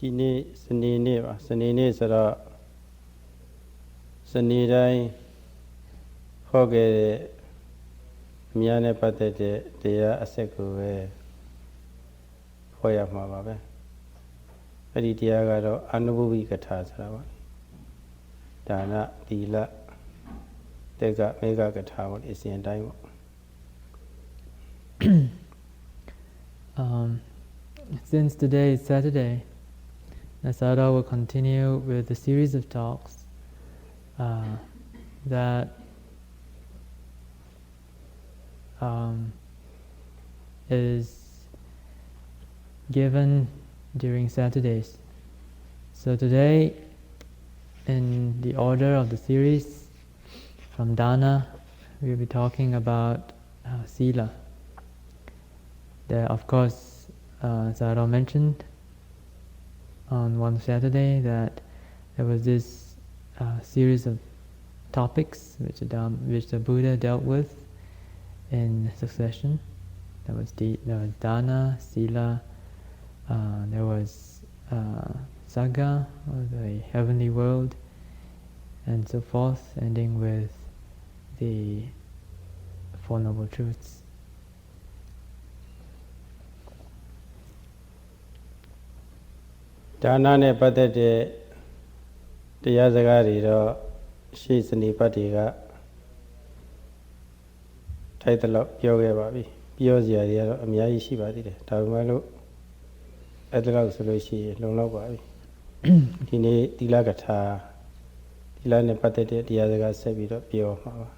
ဒီနေ့စနေနေ့ပါစနေနေ့ဆိုတော့စနေတိုင်းဟောခဲ့တဲ့အများနဲ့ပတ်သက်တဲ့တရားအစစ်ကိုပဲဟောရမှာပါပဲအဲ့ဒီတရားကတော့အနုဘဝိကထာဆိုတာပါဒါနသီလတေကမေဃကထာပေါ့အစဉ်တိုင်းပေါ့Since today is Saturday, Sayadaw will continue with the series of talks that is given during Saturdays. So today, in the order of the series, from Dana, we will be talking about Sila. There, of course, Sayadaw mentioned on one Saturday that there was this series of topics which the Buddha dealt with in succession. There was Dana, Sila, there was Sagga, or the heavenly world, and so forth, ending with the Four Noble Truths. Dana နဲ့ပတ်သက်တဲ့တရားစကားတွေတော့ရှေ့စနေပတ်တွေကထိုက်တလောက်ပြောခဲ့ပါပြီပြောစရာတွေကတော့အများကြီးရှိပါသေးတယ်ဒါပေမဲ့လို့အဲ့ဒါလောက်ဆိုလို့ရှိရင်လုံလောက်ပါပြီဒီနေ့သီလကထာသီလနဲ့ပတ်သက်တဲ့တရားစကားဆက်ပြီးတော့ပြောမှာပါ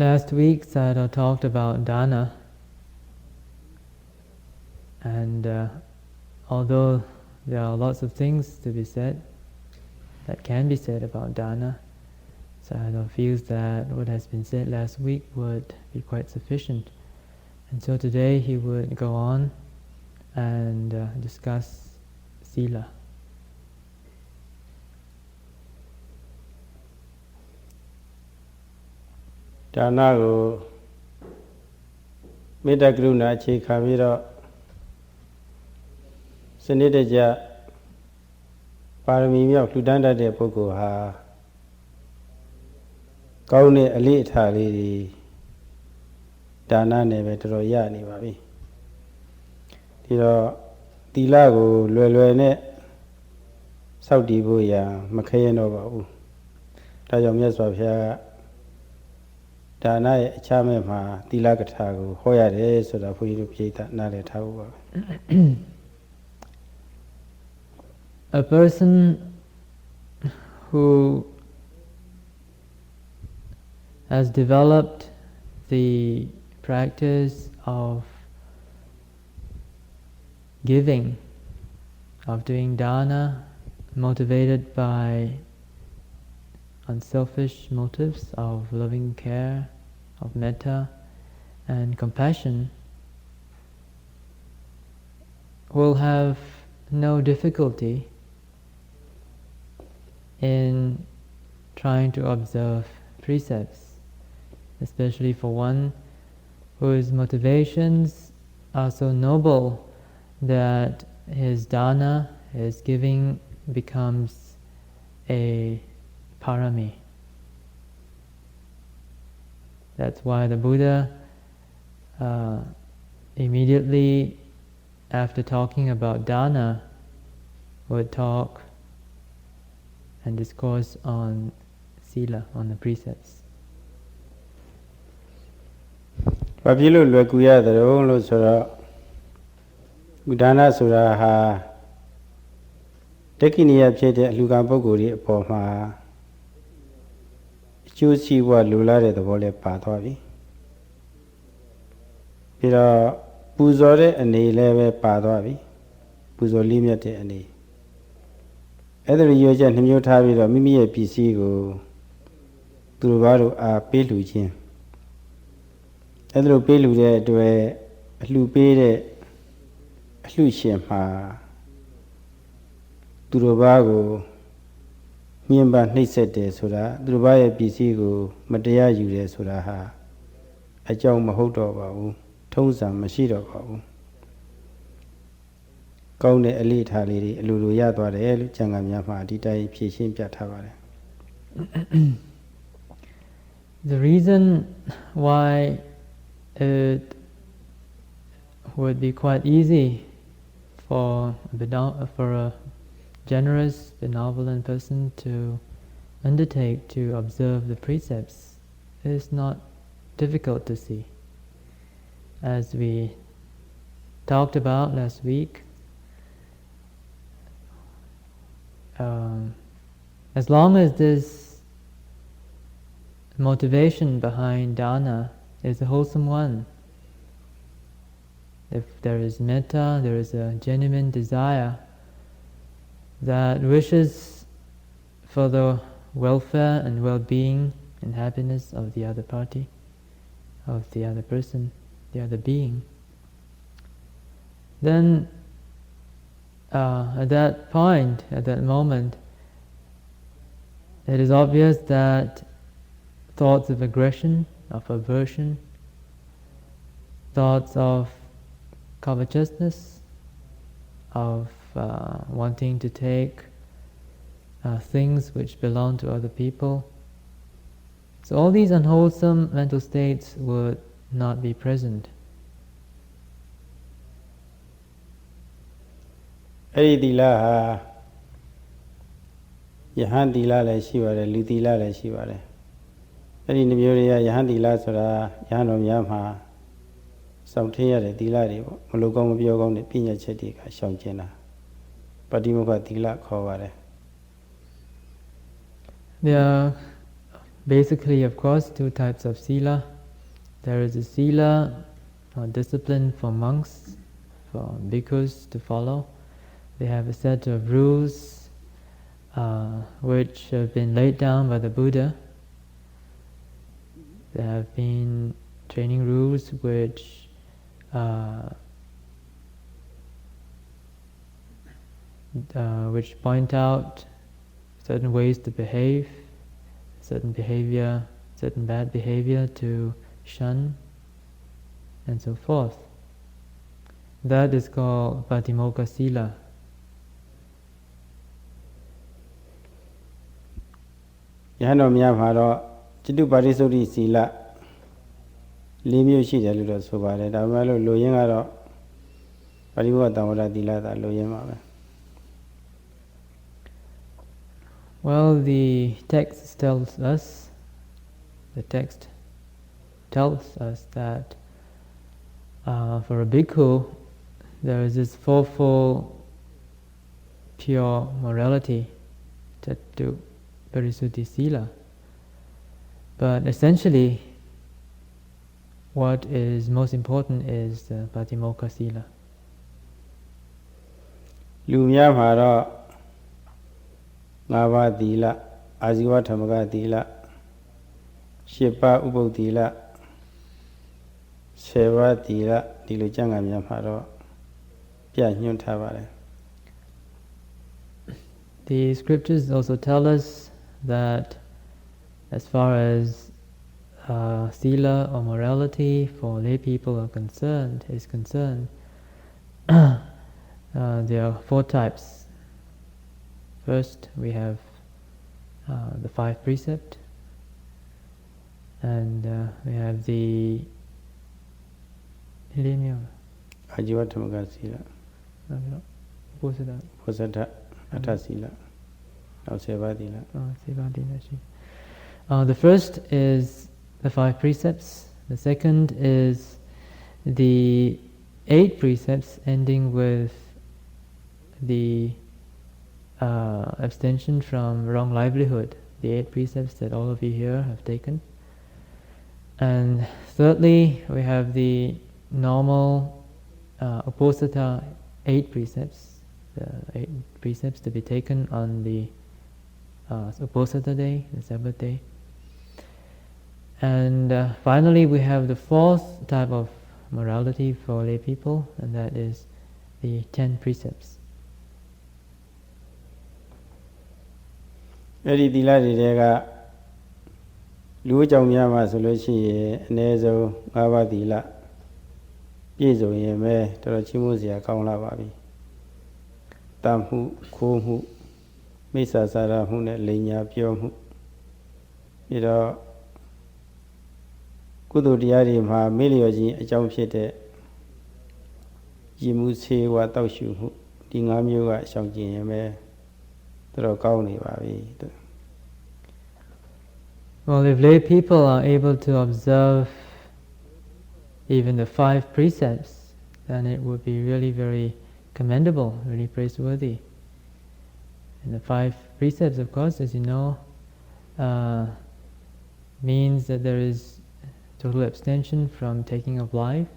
Last week Sayadaw talked about Dana, and although there are lots of things to be said that can be said about Dana, Sayadaw feels that what has been said last week would be quite sufficient. And so today he would go on and discuss Sila. Dana ကိုမေတ္တာကရုဏာအခြေခံပြီးတော့စနစ်တကျပါရမီမြောက်လှူဒန်းတတ်တဲ့ပုဂ္ဂိုလ်ဟာကောင်းတဲ့အလေးအထားလေးတွေဒါနနဲ့ပဲတော်တော်ရနေပါပြီဒီတော့သီလကိုလွယ်လွယ်နဲ့စောင့်တည်ဖို့ရမခဲရင်တော့ပါဘူးဒါကြောင့်မြတ်စွာဘုရားကဒါနရဲ့အခြားမဲ့မှာသီလကထာကိုဟောရတယ်ဆိုတာဘုရားတို့ပြိဿနားလည်ထားဖို့ပါပဲ A person who has developed the practice of giving, of doing dana, motivated by unselfish motives of loving care, of metta and compassion, will have no difficulty in trying to observe precepts, especially for one whose motivations are so noble that his dana, his giving, becomes a parami. That's why the Buddha immediately after talking about dana would talk and discourse on Sila, on the precepts. ဘာဖြစ်လို့လွယ်ကူရတယ်လို့ဆိုတော့ဒါနဆိုတာဟာတက္ကိနိယဖြစ်တဲ့အလှူခံပုဂ္ဂိုလ်တွေအပေါ်မှာအကျိုးစီးပွားလိုလားတဲ့သဘောလေးပါသွားပြီပြီးတော့ပူဇော်တဲ့အနေလည်းပဲပါသွားပြီပူဇော်လေးမြတ်တဲ့အနေအဲ့ဒါလိုရွေးချက်နှမျိုးထားပြီးတော့မိမိရဲ့ပစ္စည်းကိုသူတို့ဘာလို့အားပေးလှူခြင်းအဲ့ဒါလိုပေးလှူတဲ့အတွက်အလှူပေးတဲ့အလှူရှင်မှာသူတို့ဘာကိုညှဉ်းပန်းနှိပ်စက်တယ်ဆိုတာသူတို့ဘာရဲ့ပစ္စည်းကိုမတရားယူတယ်ဆိုတာဟာအကြောင်းမဟုတ်တော့ပါဘူးထုံးစံမရှိတော့ပါဘူး ကောင်းတဲ့အလေးထားလေးတွေအလိုလိုရသွားတယ်လို့ကျမ်းဂန်များမှာဒီတိုင်းဖြည့်ရှင်းပြထားပါတယ် The reason why it would be quite easy for a generous, benevolent person to undertake to observe the precepts is not difficult to see. As we talked about last week, as long as this motivation behind dana is a wholesome one, if there is metta, there is a genuine desire that wishes for the welfare and well-being and happiness of the other party, of the other person, the other being, then at that point, at that moment, it is obvious that thoughts of aggression, of aversion, thoughts of covetousness, of wanting to take things which belong to other people. So all these unwholesome mental states would not be present. အဲ့ဒီသီလဟာယဟန်သီလလည်းရှိပါတယ်လူသီလလည်းရှိပါတယ်အဲ့ဒီနှမျိုးတွေကယဟန်သီလဆိုတာယဟန်တော်များမှာစောင့်ထင်းရတဲ့သီလတွေပေါ့မလိုကောင်းမပြောကောင်းတဲ့ပညာချက်တွေကရှောင်ကျဉ်တာပฏิမုခသီလခေါ်ပါတယ် There are basically, of course, two types of sila. There is a sila, or discipline for monks, for bhikkhus to follow. They have a set of rules which have been laid down by the Buddha. There have been training rules which point out certain ways to behave, certain behavior, certain bad behavior to shun, and so forth. That is called Patimokkha Sila. ယဟန်တော်များမှာတော့จิตတုပါရိသုဒ္ဓိစီလ၄မျိုးရှိတယ်လို့တော့ဆိုပါတယ်ဒါပေမဲ့လို့လိုရင်းကတော့ပရိဘောဂတံဝရသီလသာလိုရင်းပါပဲ Well, the text tells us that for a bhikkhu there is this fourfold pure morality, Chattu Parisuddhi Sila. But essentially, what is most important is the Patimokkha Sila. လူများမှာတော့၅ပါးသီလအာဇီဝဓမ္မကသီလ၈ပါးဥပုသ္သီလ10ပါးသီလဒီလိုကျမ်းဂန်များမှာတော့ပြညွှန်းထားပါတယ် The scriptures also tell us that as far as sila or morality for lay people is concerned, there are four types. First, we have the 5 precepts, and we have the Ajivatamaka Sila, Posata, Atta Sila, Sevadila. The first is the 5 precepts. The second is the 8 precepts ending with the abstention from wrong livelihood, the 8 precepts that all of you here have taken. And thirdly, we have the normal Uposatha 8 precepts, the 8 precepts to be taken on the Uposatha day, the Sabbath day. And finally, we have the 4th type of morality for lay people, and that is the 10 precepts. အဲ့ဒီသီလတွေကလူအကြောင်းများမှာဆိုလို့ရှိရင်အနည်းဆုံး5ပါးသီလပြည့်စုံရင်ပဲတော်တော်ချီးမွမ်းစရာကောင်းလာပါပြီ tam mu, ko mu, misa sara mu ne linya pyo mu. Iro kudu diari ma milioji a chongဖြစ်တဲ့ yi mu se wa taw shu mu. Di ngaမျိုးကရှောင်ကျင်ရင်ပဲတော်တော်ကောင်းနေပါပြီ Well, if lay people are able to observe even the 5 precepts, then it would be really very commendable, really praiseworthy. And the 5 precepts, of course, as you know, means that there is total abstention from taking of life,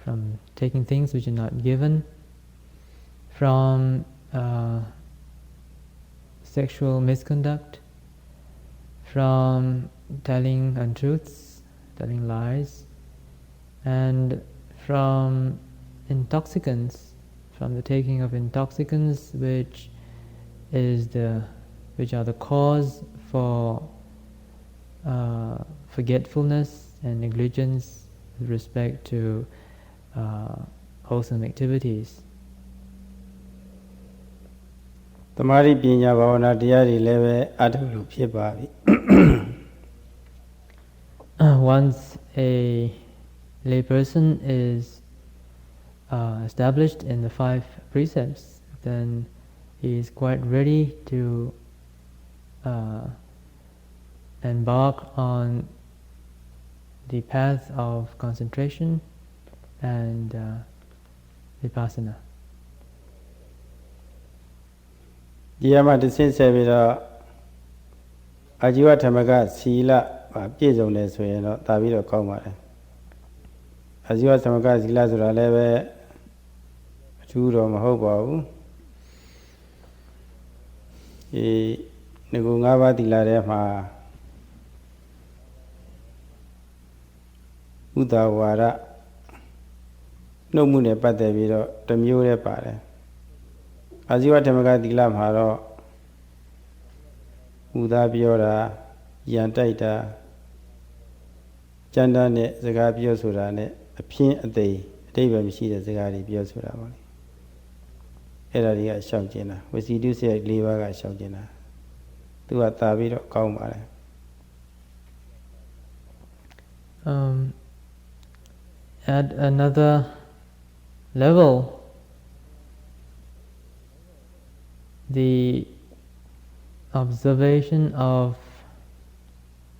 from taking things which are not given, from sexual misconduct, from telling untruths, telling lies, and from intoxicants, from the taking of intoxicants which are the cause for forgetfulness and negligence with respect to wholesome activities. Tamari pinya bhavanaတရားတွေလည်းပဲအထုလို့ဖြစ်ပါပြီ Once a layperson is established in the 5 precepts, then he is quite ready to embark on the path of concentration and Vipassana. ဒီမှာတစ်ဆင့်ဆက်ပြီးတော့အာជីဝဓမ္မကစီလပြည့်စုံတယ်ဆိုရင်တော့တာပြီးတော့ကောင်းပါတယ်အာជីဝဓမ္မကစီလဆိုတာလည်းပဲအထူးတော့မဟုတ်ပါဘူးဒီငကို၅ပါးသီလထဲမှာဥဒ္ဒဝါဒနှုတ်မှုနဲ့ပတ်သက်ပြီးတော့တစ်မျိုးလည်းပါတယ်အာဇီဝဓမ္မကသီလမှာတော့ဥဒါပြောတာယံတိုက်တာကျမ်းသားနဲ့စကားပြောဆိုတာနဲ့အပြင်းအသိအတိတ်ပဲမရှိတဲ့စကားတွေပြောဆိုတာပါလေအဲ့ဒါတွေကရှောင်ကျင်တာဝစီတုစေ၄ပါးကရှောင်ကျင်တာသူကတာပြီးတော့ကောင်းပါတယ် At another level, the observation of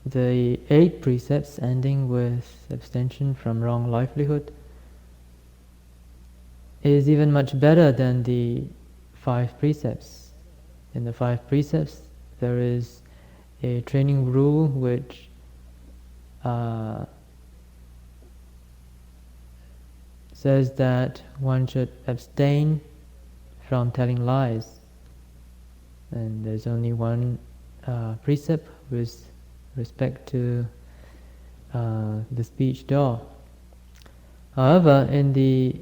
the 8 precepts ending with abstention from wrong livelihood is even much better than the 5 precepts. In the 5 precepts, there is a training rule which says that one should abstain from telling lies. And there's only one precept with respect to the speech door. However, in the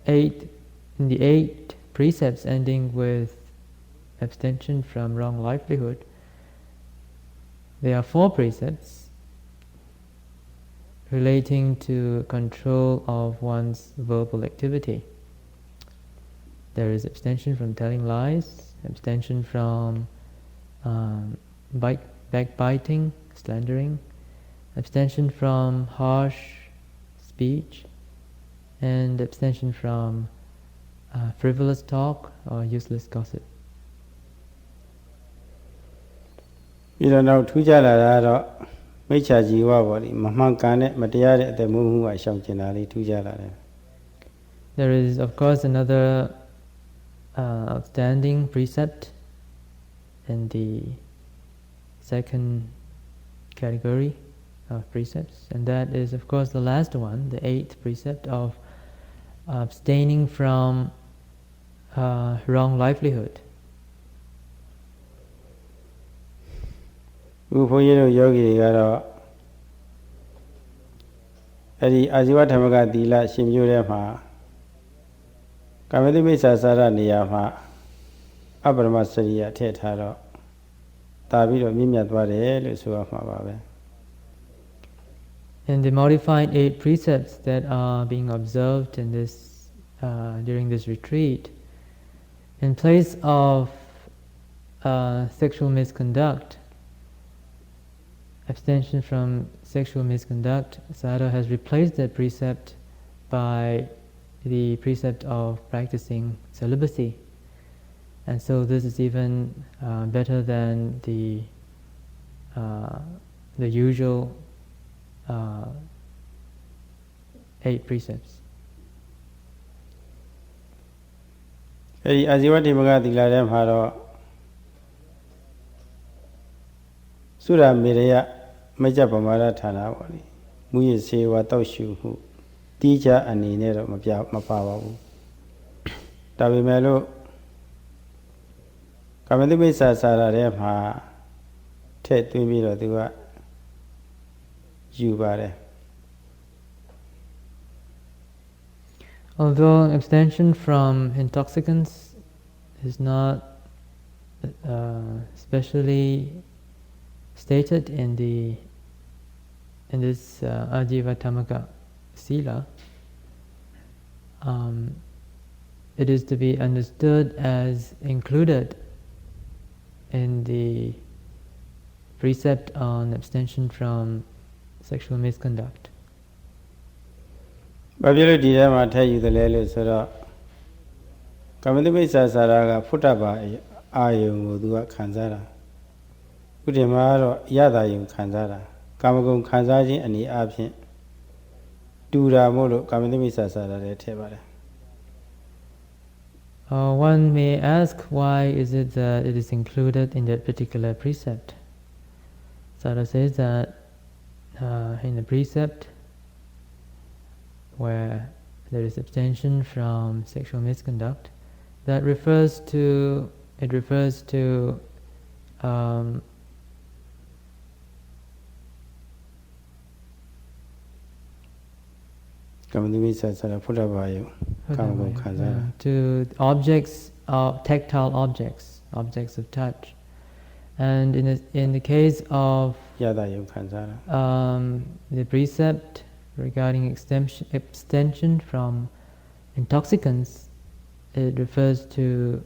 8 precepts ending with abstention from wrong livelihood, there are 4 precepts relating to control of one's verbal activity. There is abstention from telling lies, abstention from backbiting, slandering, abstention from harsh speech, and abstention from frivolous talk or useless gossip. ပြီးတော့နောက်ထူးခြားလာတာတော့မိစ္ဆာជីဝပေါ့ဒီမမှန်ကန်တဲ့မတရားတဲ့အတ္တမုန်းမှုကရှောင်ကျင်တာလေးထူးခြားလာတယ် There is, of course, another outstanding precept in the second category of precepts, and that is, of course, the last one, the 8th precept of abstaining from wrong livelihood. ဘုန်းကြီးတို့ယောဂီတွေကတော့အဲ့ဒီအာဇီဝဓမ္မကသီလရှင်မျိုးထဲမှာကာမတိမိစ္ဆာစာရနေရာမှာအပရမစရိယထည့်ထားတော့တာပြီးတော့မြင့်မြတ်သွားတယ်လို့ဆိုရမှာပါပဲ In the modified 8 precepts that are being observed in this during this retreat, In place of sexual misconduct, abstention from sexual misconduct, Sayadaw has replaced that precept by the precept of practicing celibacy. And so this is even better than the usual 8 precepts. အဲဒီအာဇီဝတိမကသီလထဲမှာတော့သုရမေရယမကြပမာဒဌာနပေါ့လေမူရစေဝါတောက်ရှုမှုတိကျအနေနဲ့တော့မပါပါဘူးဒါပေမဲ့လို့ကာမတုမိစ္ဆာစာရထဲမှာထည့်သွင်းပြီးတော့သူကယူပါတယ် Although abstention from intoxicants is not specially stated in this Ajivatamaka Sila, it is to be understood as included in the precept on abstention from sexual misconduct. ဘာဖြစ်လို့ဒီထဲမှာထည့်ယူတယ်လဲလို့ဆိုတော့ကာမတုမိစ္ဆာစာရကဖုတ္တပါအာယုံကိုသူကခံစားတာဥဒိမှာတော့ရတာယုံခံစားတာကာမဂုဏ်ခံစားခြင်းအနေအချင်းတူတာမို့လို့ကာမတုမိစ္ဆာစာရထဲထည့်ပါတယ် One may ask why is it that it is included in that particular precept. Sayadaw says that in the precept where there is abstention from sexual misconduct, that refers to to objects of tactile objects of touch, and in the case of the precept regarding abstention from intoxicants, it refers to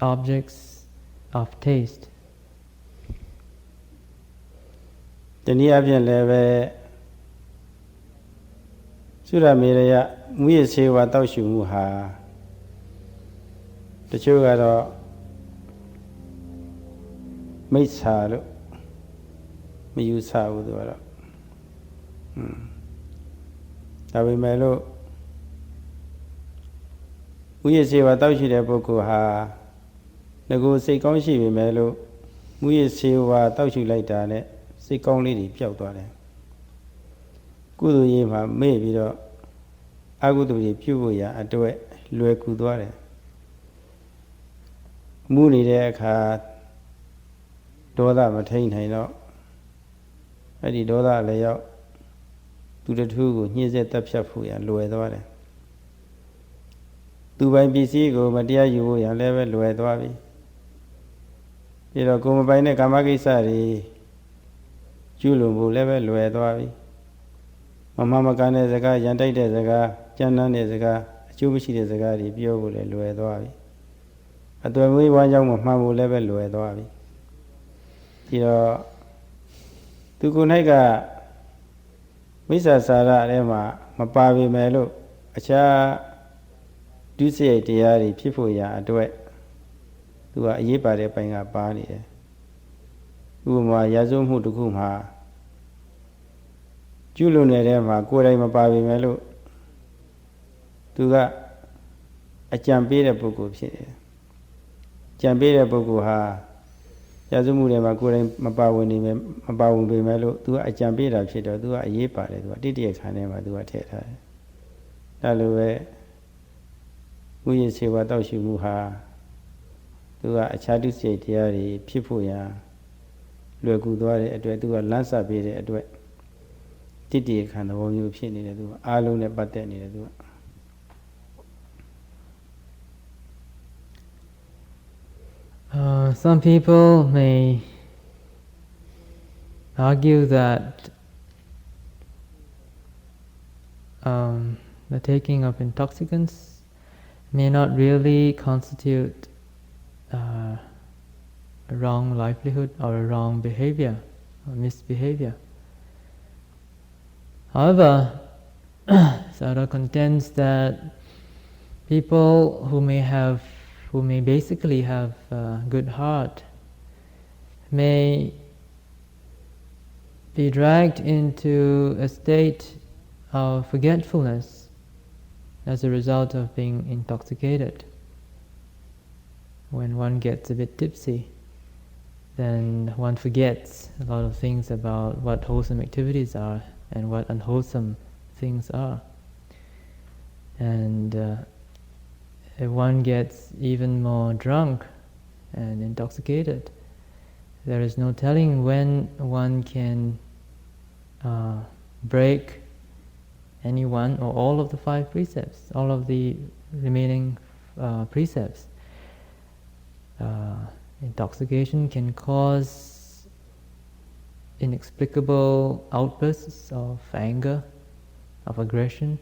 objects of taste. တနည်းအားဖြင့်လည်းပဲသုရမေရယမူရစေဝါတောက်ရှုမှုဟာတချို့ကတော့မိစ္ဆာလို့မယူဆဘူးသူကတော့ဒါပေမဲ့လို့မူရစေဝါတောက်ရှုတဲ့ပုဂ္ဂိုလ်ဟာငကိုစိတ်ကောင်းရှိပေမဲ့လို့မူရစေဝါတောက်ရှုလိုက်တာနဲ့စိတ်ကောင်းလေးတွေပျောက်သွားတယ်ကုသိုလ်ရေးမှာမေ့ပြီးတော့အကုသိုလ်တွေပြုဖို့ရအတွက်လွယ်ကူသွားတယ်မှုနေတဲ့အခါဒေါသမထိန်နိုင်တော့အဲ့ဒီဒေါသလည်းရောက်သူတထူးကိုညှင်းဆဲတပ်ဖြတ်ဖို့ရလွယ်သွားတယ်သူပိုင်ပစ္စည်းကိုမတရားယူဖို့ရလည်းပဲလွယ်သွားပြီပြီးတော့ကိုယ်မပိုင်တဲ့ကာမကိစ္စတွေကျူးလွန်ဖို့လည်းပဲလွယ်သွားပြီမမကန်တဲ့စကားရန်တိုက်တဲ့စကားကြမ်းတမ်းတဲ့စကားအကျိုးမရှိတဲ့စကားတွေပြောဖို့လည်းလွယ်သွားပြီအသွယ်မွေးဝမ်းကြောင်းမှမှန်ဖို့လည်းပဲလွယ်သွားပြီဒီတော့သူကိုယ်၌ကမိစ္ဆာစာရထဲမှာမပါပေမဲ့လို့အခြားဒုစရိုက်တရားတွေဖြစ်ဖို့ရာအတွက်သူကအရေးပါတဲ့ပိုင်းကပါနေတယ်ဥပမာရာဇဝမှုတစ်ခုမှာကျุလွန်နေတဲ့မှာကိုယ်တိုင်မပါပေမဲ့လို့သူကအကြံပေးတဲ့ပုဂ္ဂိုလ်ဖြစ်တယ်ကြံပေးတဲ့ပုဂ္ဂိုလ်ဟာရာဇဝမှုတွေမှာကိုယ်တိုင်မပါဝင်ပေမဲ့လို့သူကအကြံပေးတာဖြစ်တော့သူကအရေးပါတယ်သူကတိတိယခံထဲမှာသူကထည့်ထားတယ်ဒါလိုပဲဥယျာဉ်စေဝါတောက်ရှုမှုဟာသူကအခြားဒုစရိုက်တရားတွေဖြစ်ဖို့ရာလွယ်ကူသွားတဲ့အတွက်သူကလမ်းဆက်ပေးတဲ့အတွက်တိတိယခံသဘောမျိုးဖြစ်နေတယ်သူကအားလုံးနဲ့ပတ်သက်နေတယ်သူကSome people may argue that the taking of intoxicants may not really constitute a wrong livelihood or a wrong behavior or misbehavior. However, Sayadaw contends that people who may basically have a good heart may be dragged into a state of forgetfulness as a result of being intoxicated. When one gets a bit tipsy, then one forgets a lot of things about what wholesome activities are and what unwholesome things are. And if one gets even more drunk and intoxicated, there is no telling when one can break any one or all of the 5 precepts, all of the remaining precepts. Intoxication can cause inexplicable outbursts of anger, of aggression,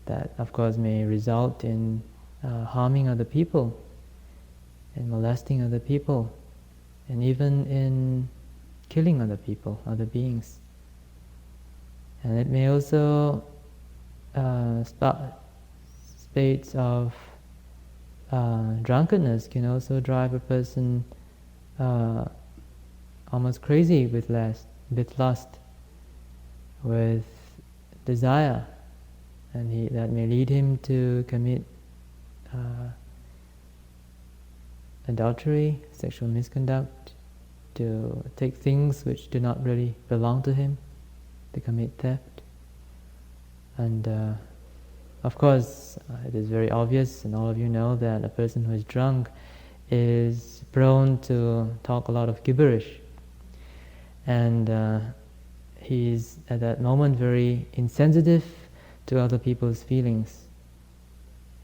that of course may result in harming other people, in molesting other people, and even in killing other people, other beings. And it may also states of drunkenness can also drive a person almost crazy with lust, with desire, and that may lead him to commit adultery, sexual misconduct, to take things which do not really belong to him, to commit theft. And of course, it is very obvious, and all of you know, that a person who is drunk is prone to talk a lot of gibberish. And he is at that moment very insensitive to other people's feelings.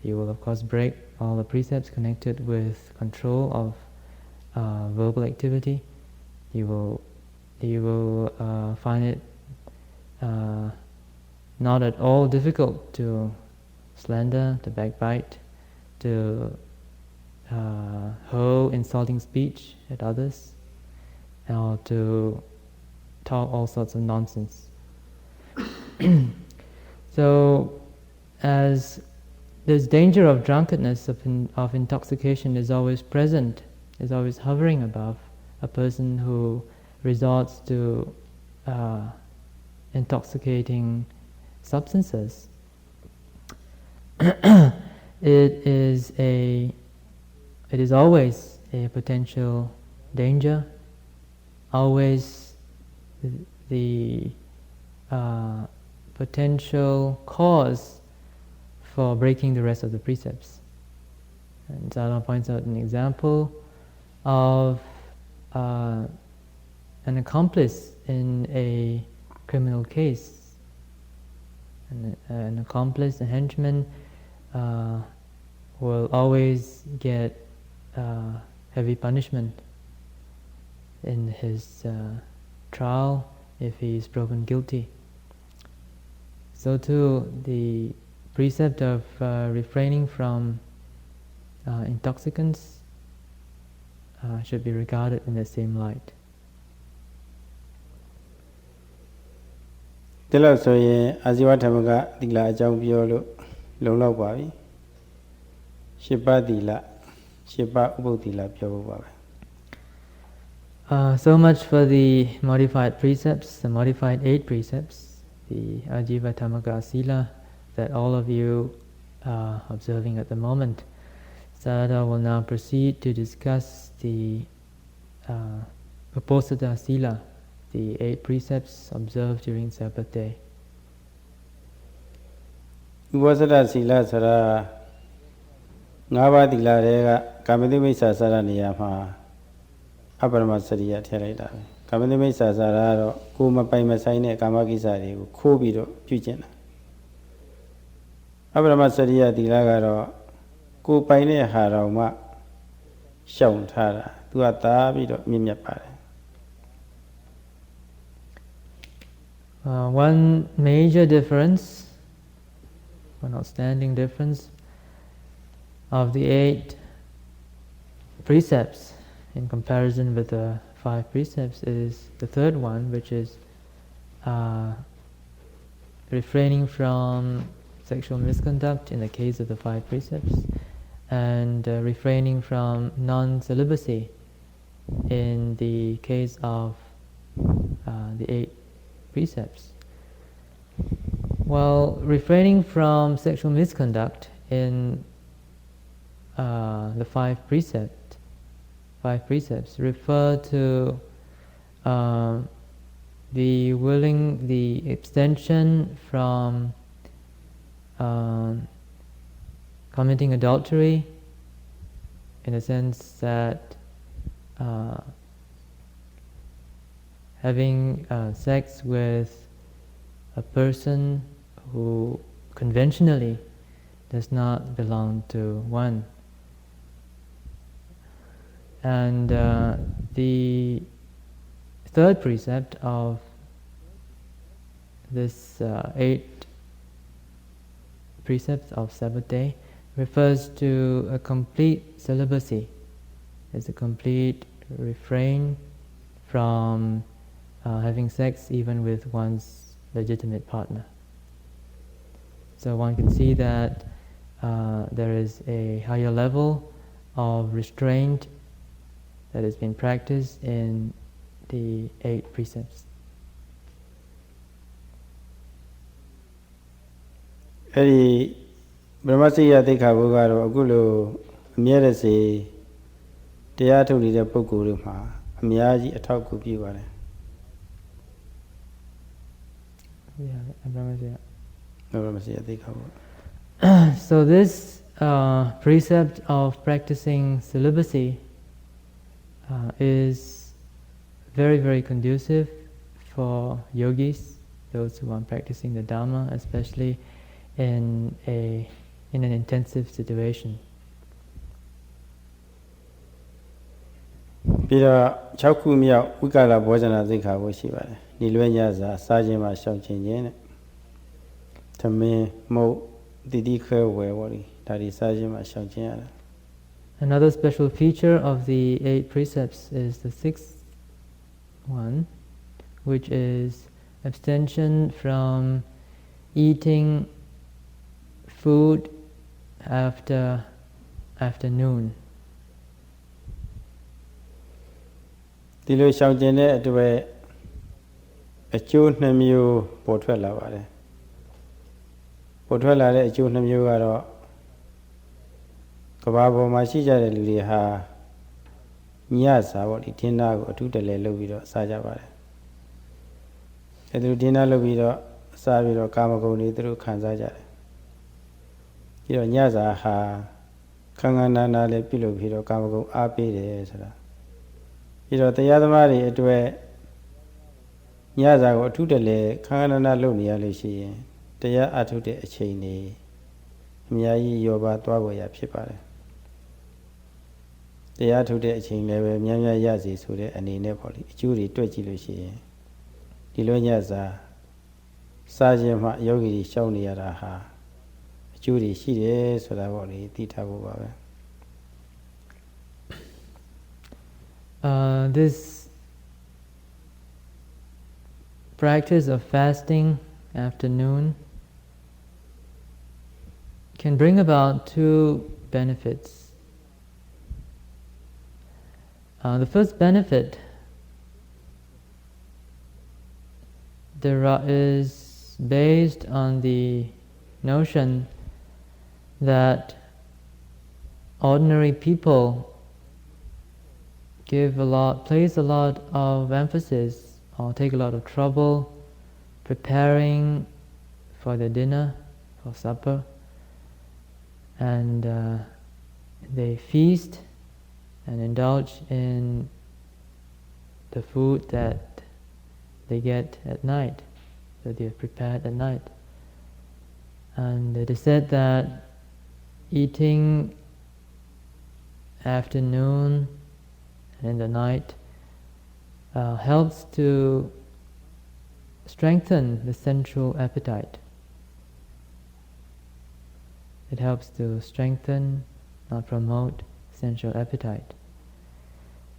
He will of course break all the precepts connected with control of verbal activity. He will find it not at all difficult to slander, to backbite, to hurl insulting speech at others, or to talk all sorts of nonsense. So, as this danger of drunkenness, of intoxication is always present, is always hovering above a person who resorts to intoxicating substances, it is always a potential danger, always the potential cause for breaking the rest of the precepts. And Sayadaw points out an example of an accomplice in a criminal case. An accomplice, a henchman, will always get heavy punishment in his trial if he is proven guilty. So too, the precept of refraining from intoxicants should be regarded in the same light. ဒီလောက်ဆိုရင်အာဇီဝဓမ္မကသီလအကြောင်းပြောလို့လုံလောက်ပါပြီ။ရှစ်ပါးသီလရှစ်ပါးဥပုသ္သီလပြောဖို့ပါပဲ So much for the modified precepts, the modified 8 precepts, the Ajiva Dhammaka Sila that all of you are observing at the moment. Sayadaw will now proceed to discuss the Vipassana Sila, the 8 precepts observed during Sabbath day. Vipassana Sila ဆိုတာ၅ပါးသီလတွေကကာမတိမိစ္ဆာစာရနေရာမှာအပရမစရိယထည့်လိုက်တာပဲကာမတိမိစ္ဆာစာရကတော့ကိုယ်မပိုင်မဆိုင်တဲ့ကာမကိစ္စတွေကိုခိုးပြီးတော့ပြုကျင့်တာအပရမစရိယသီလကတော့ကိုယ်ပိုင်တဲ့ဟာတော်မှရှောင်ထားတာသူကသာပြီးတော့မြင့်မြတ်ပါတယ် One major difference, one outstanding difference of the 8 precepts in comparison with the 5 precepts is the third one, which is refraining from sexual misconduct in the case of the 5 precepts, and refraining from non-celibacy in the case of the 8 precepts. Well, refraining from sexual misconduct in the 5 precepts refer to the abstention from committing adultery, in the sense that having sex with a person who conventionally does not belong to one. And the third precept of this 8 precepts of Sabbath day refers to a complete celibacy. It's a complete refrain from having sex even with one's legitimate partner. So one can see that there is a higher level of restraint that has been practiced in the 8 precepts. အဲ့ဒီဗြဟ္မစိယသိက္ခာပုဒ်ကတော့အခုလိုအမြဲတစေတရားထုတ်နေတဲ့ပုဂ္ဂိုလ်တွေမှာအများကြီးအထောက်အကူပြုပါတယ် So this precept of practicing celibacy is very, very conducive for yogis, those who are practicing the Dhamma, especially in an intensive situation. ပြီးတော့6ခုမြောက်ဝိကာလဘောဇနာသိက္ခာပုဒ်ရှိပါတယ်ဒီလွဲညစာစားခြင်းမှာရှောင်ကျင်ခြင်းနဲ့သမင်းမုတ်တတိခဲဝယ်ပေါ့လေဒါဒီစားခြင်းမှာရှောင်ကျင်ရတာ Another special feature of the 8 precepts is the 6th one, which is abstention from eating food after afternoon. ဒီလိုရှောင်ကျင်တဲ့အတွက်အကျိုး2မျိုးပေါ်ထွက်လာပါတယ်ပေါ်ထွက်လာတဲ့အကျိုး2မျိုးကတော့ကဘာပေါ်မှာရှိကြတဲ့လူတွေဟာညစာပေါ့ဒီဒင်းသားကိုအထူးတလဲလုပ်ပြီးတော့စားကြပါတယ်အဲဒီလိုဒင်းသားလုပ်ပြီးတော့စားပြီးတော့ကာမဂုဏ်တွေသူတို့ခံစားကြတယ်ပြီးတော့ညစာဟာခန်းခန်းနာနာလေးပြုလုပ်ပြီးတော့ကာမဂုဏ်အားပေးတယ်ဆိုတာပြီးတော့တရားသမားတွေအတွက်ညစာကိုအထူးတလဲခန်းခန်းနာနာလုပ်နေရလို့ရှိရင်တရားအထုတ်တဲ့အချိန်တွေအများကြီးရောပါသွားပေါ်ရဖြစ်ပါတယ်တရားထုတ်တဲ့အချိန်လည်းပဲများများရစီဆိုတဲ့အနေနဲ့ပေါ့လေအကျိုးတွေတွက်ကြည့်လို့ရှိရင်ဒီလိုညစာစားခြင်းမှယောဂီတွေရှောင်နေရတာဟာအကျိုးတွေရှိတယ်ဆိုတာပေါ့လေသိထားဖို့ပါပဲ This practice of fasting afternoon can bring about 2 benefits. The first benefit is based on the notion that ordinary people place a lot of emphasis or take a lot of trouble preparing for the dinner, for supper, and they feast and indulge in the food that they get at night, that they have prepared at night. And it is said that eating afternoon and in the night helps to strengthen the sensual appetite. It helps to strengthen or promote sensual appetite.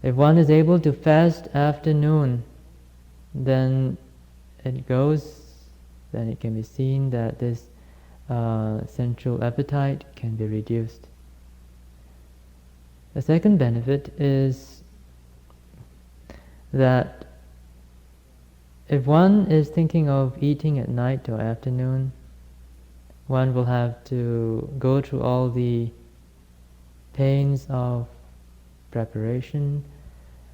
If one is able to fast afternoon, then it can be seen that this sensual appetite can be reduced. The second benefit is that if one is thinking of eating at night or afternoon, one will have to go through all the pains of preparation,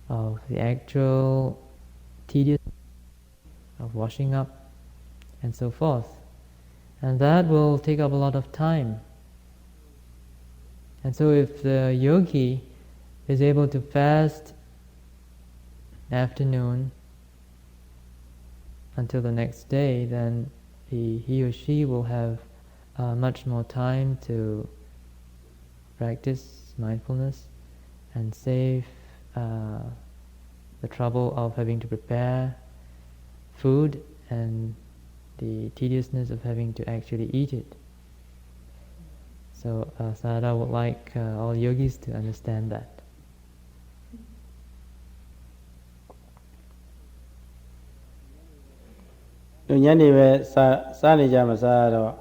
of the actual tedious of washing up, and so forth. And that will take up a lot of time. And so if the yogi is able to fast afternoon until the next day, then he or she will have much more time to practice mindfulness and save the trouble of having to prepare food and the tediousness of having to actually eat it. So Sayadaw would like all yogis to understand that. Nyani be sa ni ja ma sa do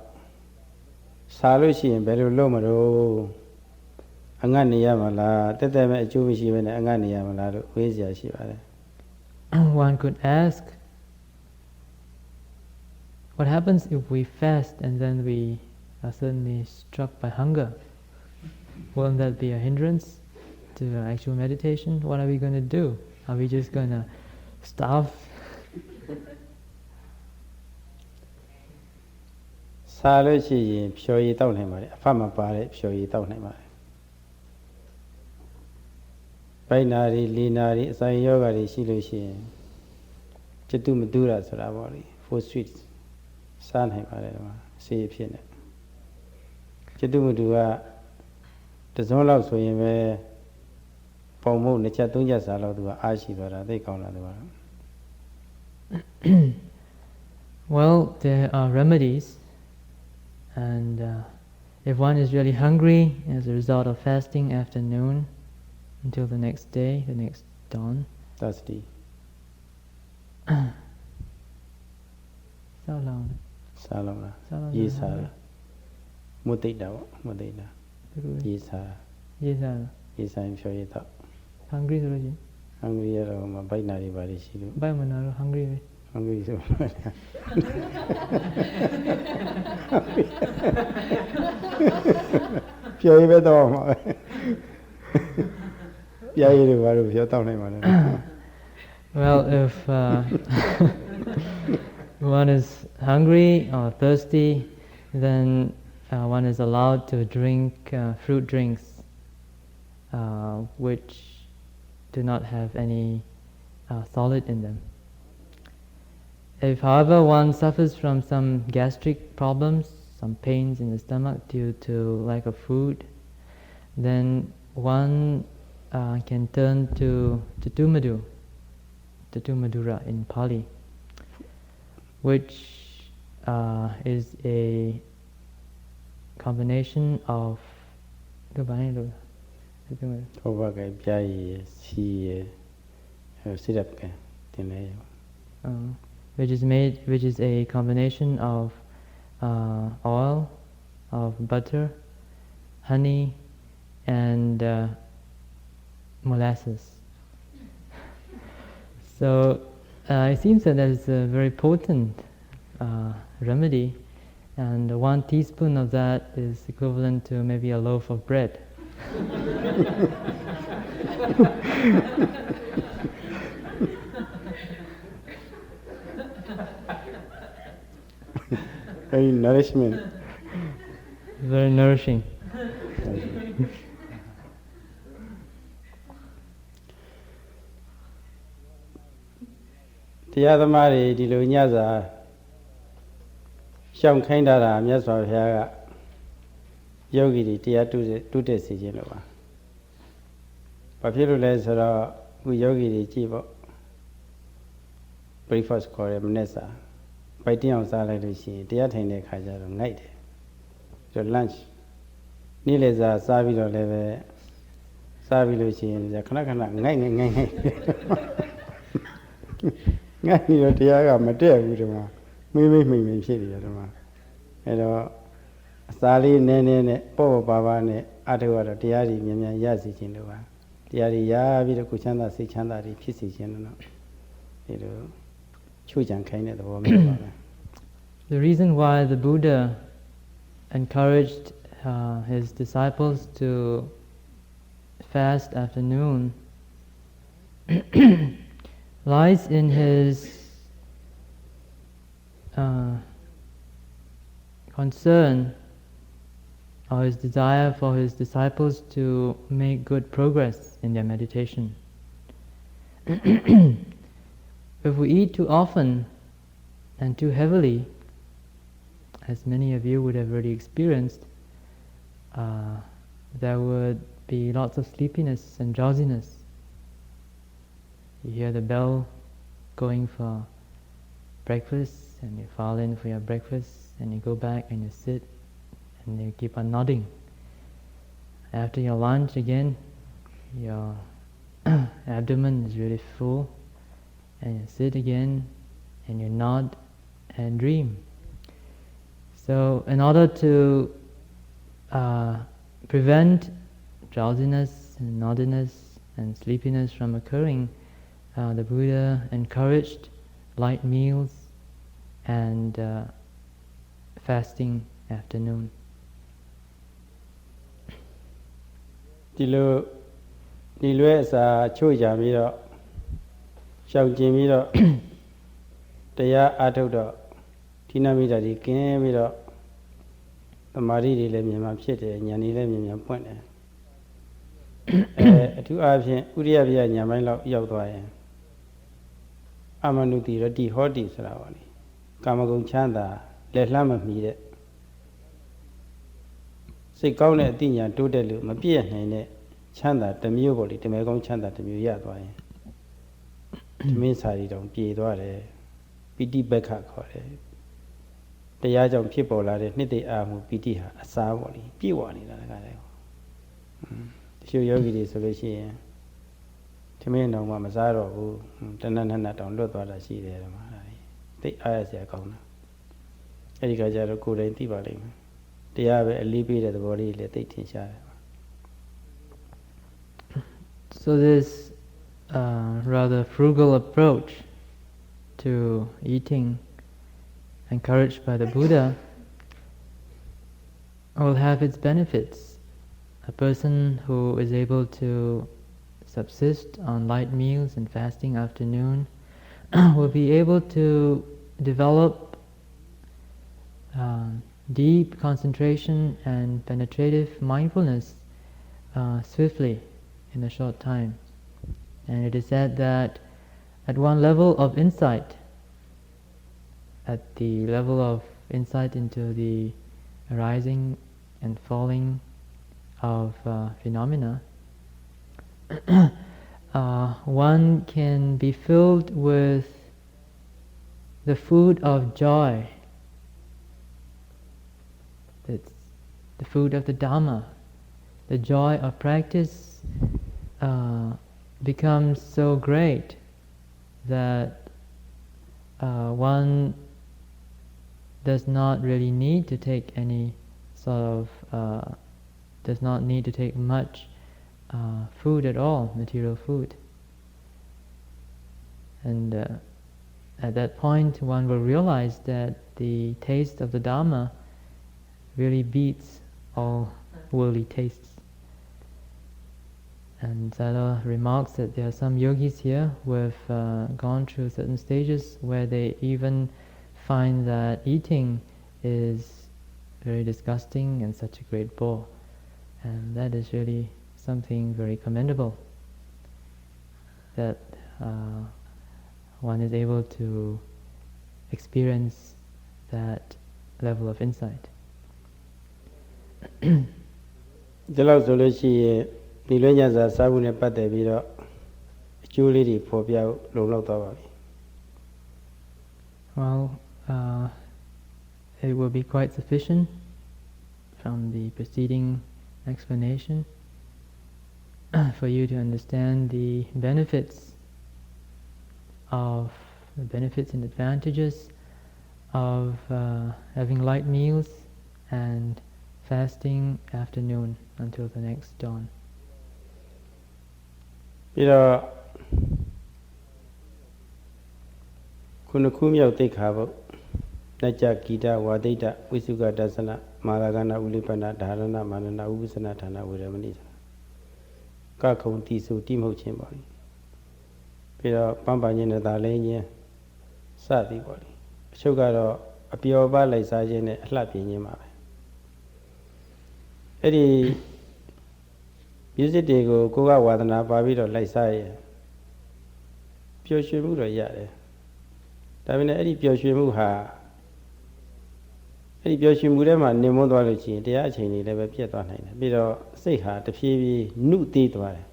sa lo shi yin be lo lo ma do angat ni ya ma la tet tet me a chu shi be ne angat ni ya ma la lo we sia shi ba de. One could ask, what happens if we fast and then we are suddenly struck by hunger? Won't that be a hindrance to actual meditation? What are we going to do? Are we just going to starve? Sa lo shi yin phyo yi taw nai ma de, a phat ma pa de phyo yi taw nai ma de. Bai na ri, li na ri, sa yin yoga ri shi lo shi yin chittu ma du ra so da ba li, 4 sweets sa nai ma de ma se phit ne. Chittu ma du ga ta zon law so yin be pong mo 2 chat 3 chat sa law tu ga a shi twa da thai kaung la tu ba. Well, there are remedies, and if one is really hungry as a result of fasting afternoon until the next day, the next dawn, thirsty. Sao long? Sa long la. Sao long? Yi sa la. Mu tai da ba, mu tai da. Yi sa. Yi sa. Yi sa yin phyo yi taw. Hungry rồi gì? Hungry ya lo ma bai na ri ba ri shi lo. Bai mà nào hungry rồi? Hungry so. Phyo yi be taw ma. Ya yi lo ba lo phyo taw nai ma de. Well, if one is hungry or thirsty, then one is allowed to drink fruit drinks which do not have any solid in them. If, however, one suffers from some gastric problems, some pains in the stomach due to lack of food, then one can turn to Madura in Pali, which is a combination of which is a combination of oil, of butter, honey, and molasses. So it seems that is a very potent remedy, and 1 teaspoon of that is equivalent to maybe a loaf of bread. Very nourishment. Very nourishing.တရားသမားတွေဒီလိုညစာရှောင်ခိုင်းတာမြတ်စွာဘုရားကယောဂီတွေတရားတုတက်စေခြင်းလို့ပါ။ဘာဖြစ်လို့လဲဆိုတော့ခုယောဂီတွေကြည့်ပေါ့ breakfast ခေါ်တယ်မနေ့စာပိုက်တင်းအောင်စားလိုက်လို့ရှိရင်တရားထိုင်တဲ့ခါကျတော့ငိုက်တယ်။ဆို lunch နေ့လည်စာစားပြီးတော့လည်းပဲ စားပြီးလို့ရှိရင်ခဏခဏငိုက်ငိုက်ပြီးတော့တရားကမတက်ဘူးဒီမှာမိမဖြစ်နေတယ်ဒီမှာအဲ့တော့အစာလေးနည်းနည်းနဲ့ပေါ့ပါပါနဲ့အထုရတော့တရားကြီးမြန်မြန်ရစီခြင်းလို့ပါတရားကြီးရပြီးတော့ကိုချမ်းသာစိတ်ချမ်းသာတွေဖြစ်စီခြင်းလို့ဒီလိုချို့ချံခိုင်းတဲ့သဘောမျိုးပါပဲ The reason why the Buddha encouraged his disciples to fast afternoon lies in his concern or his desire for his disciples to make good progress in their meditation. If we eat too often and too heavily, as many of you would have already experienced, there would be lots of sleepiness and drowsiness. You hear the bell going for breakfast and you fall in for your breakfast and you go back and you sit and you keep on nodding. After your lunch again, your abdomen is really full and you sit again and you nod and dream. So in order to prevent drowsiness and noddiness and sleepiness from occurring, the Buddha encouraged light meals and fasting afternoon. ဒီလိုဒီလွဲအစာချို့ကြပြီးတော့ရှောင်ကျင်ပြီးတော့တရားအားထုတ်တော့ဌိနမိတ်တာကြီးကင်းပြီးတော့သမာဓိတွေလည်းမြန်မှဖြစ်တယ်ဉာဏ်တွေလည်းမြန်ပွင့်တယ်အထူးအားဖြင့်ဥရိယပြဉာဏ်ပိုင်းလောက်ရောက်သွားရင်အမနုတိရတိဟောတိဆိုတာပါလေကာမဂုဏ်ချမ်းသာလက်လှမ်းမမီတဲ့စိတ်ကောင်းတဲ့အသိဉာဏ်တိုးတက်လို့မပြည့်နိုင်တဲ့ချမ်းသာတစ်မျိုးပေါ့လေတမဲကောင်းချမ်းသာတစ်မျိုးရသွားရင်သမင်းစာရီတောင်ပြေသွားတယ်ပိဋိပက္ခခေါ်တယ်တရားကြောင့်ဖြစ်ပေါ်လာတဲ့နှစ်သိအာမှုပိဋိဟာအစားပေါ့လေပြည့်ဝနေတာတကားတယ်တချို့ယောဂီတွေဆိုလို့ရှိရင်သမင်းတောင်မှမစားတော့ဘူးတဏှဏတောင်လွတ်သွားတာရှိတယ်ဒီမှာသိအားရစရာကောင်းတာအဲ့ဒီကကြတော့ကိုယ်တိုင်သိပါလိမ့်မယ်တရားပဲအလေးပေးတဲ့သဘောလေးလည်းသိထင်ရှားတယ် So this rather frugal approach to eating encouraged by the Buddha will have its benefits. A person who is able to subsist on light meals and fasting afternoon will be able to develop deep concentration and penetrative mindfulness swiftly in a short time. And it is said that at one level of insight, at the level of insight into the arising and falling of phenomena, one can be filled with the food of joy. It's the food of the Dhamma. The joy of practice becomes so great that one does not really need to take any sort of does not need to take much food at all, material food. And at that point one will realize that the taste of the Dhamma really beats all worldly tastes. And Sayadaw remarks that there are some yogis here who have gone through certain stages where they even find that eating is very disgusting and such a great bore. And that is really something very commendable, that one is able to experience that level of insight. ဒီလောက်ဆိုလို့ရှိရင်ဒီလွဲညစာစားဖို့နဲ့ပတ်သက်ပြီးတော့အကျိုးလေးတွေပေါ်ပြလုံလောက်သွားပါပြီ Well, it will be quite sufficient from the preceding explanation. for you to understand the benefits and advantages of having light meals and fasting afternoon until the next dawn. ပြီးတော့ခုနှစ်ခုမြောက်သိက္ခာပုဒ်နကြဂီတဝါဒိတဝိစုကဒသနမာရကနာဥလိပနဓာရဏမာနနာဥပ္ပစနဌာနဝေရမဏိကခုံတီစုတိမဟုတ်ခြင်းပါလေပြီးတော့ပန်းပန်ခြင်းနဲ့ဒါလည်းခြင်းစသည်ပေါ့လေအချုပ်ကတော့အပျော်ပါလိုက်စားခြင်းနဲ့အလှပြင်းခြင်းပါပဲအဲ့ဒီ music တွေကိုကိုကဝါဒနာပါပြီးတော့လိုက်စားရင်ပျော်ရွှင်မှုတော့ရတယ်ဒါပေမဲ့အဲ့ဒီပျော်ရွှင်မှုဟာအဲ့ဒီပျော်ရွှင်မှုထဲမှာနေမွန်းသွားလို့ရှိရင်တရားအချိန်တွေလည်းပဲပြတ်သွားနိုင်တယ်ပြီးတော့စိတ်ဟာတဖြည်းဖြည်းနှုတ်သေးသွားတယ်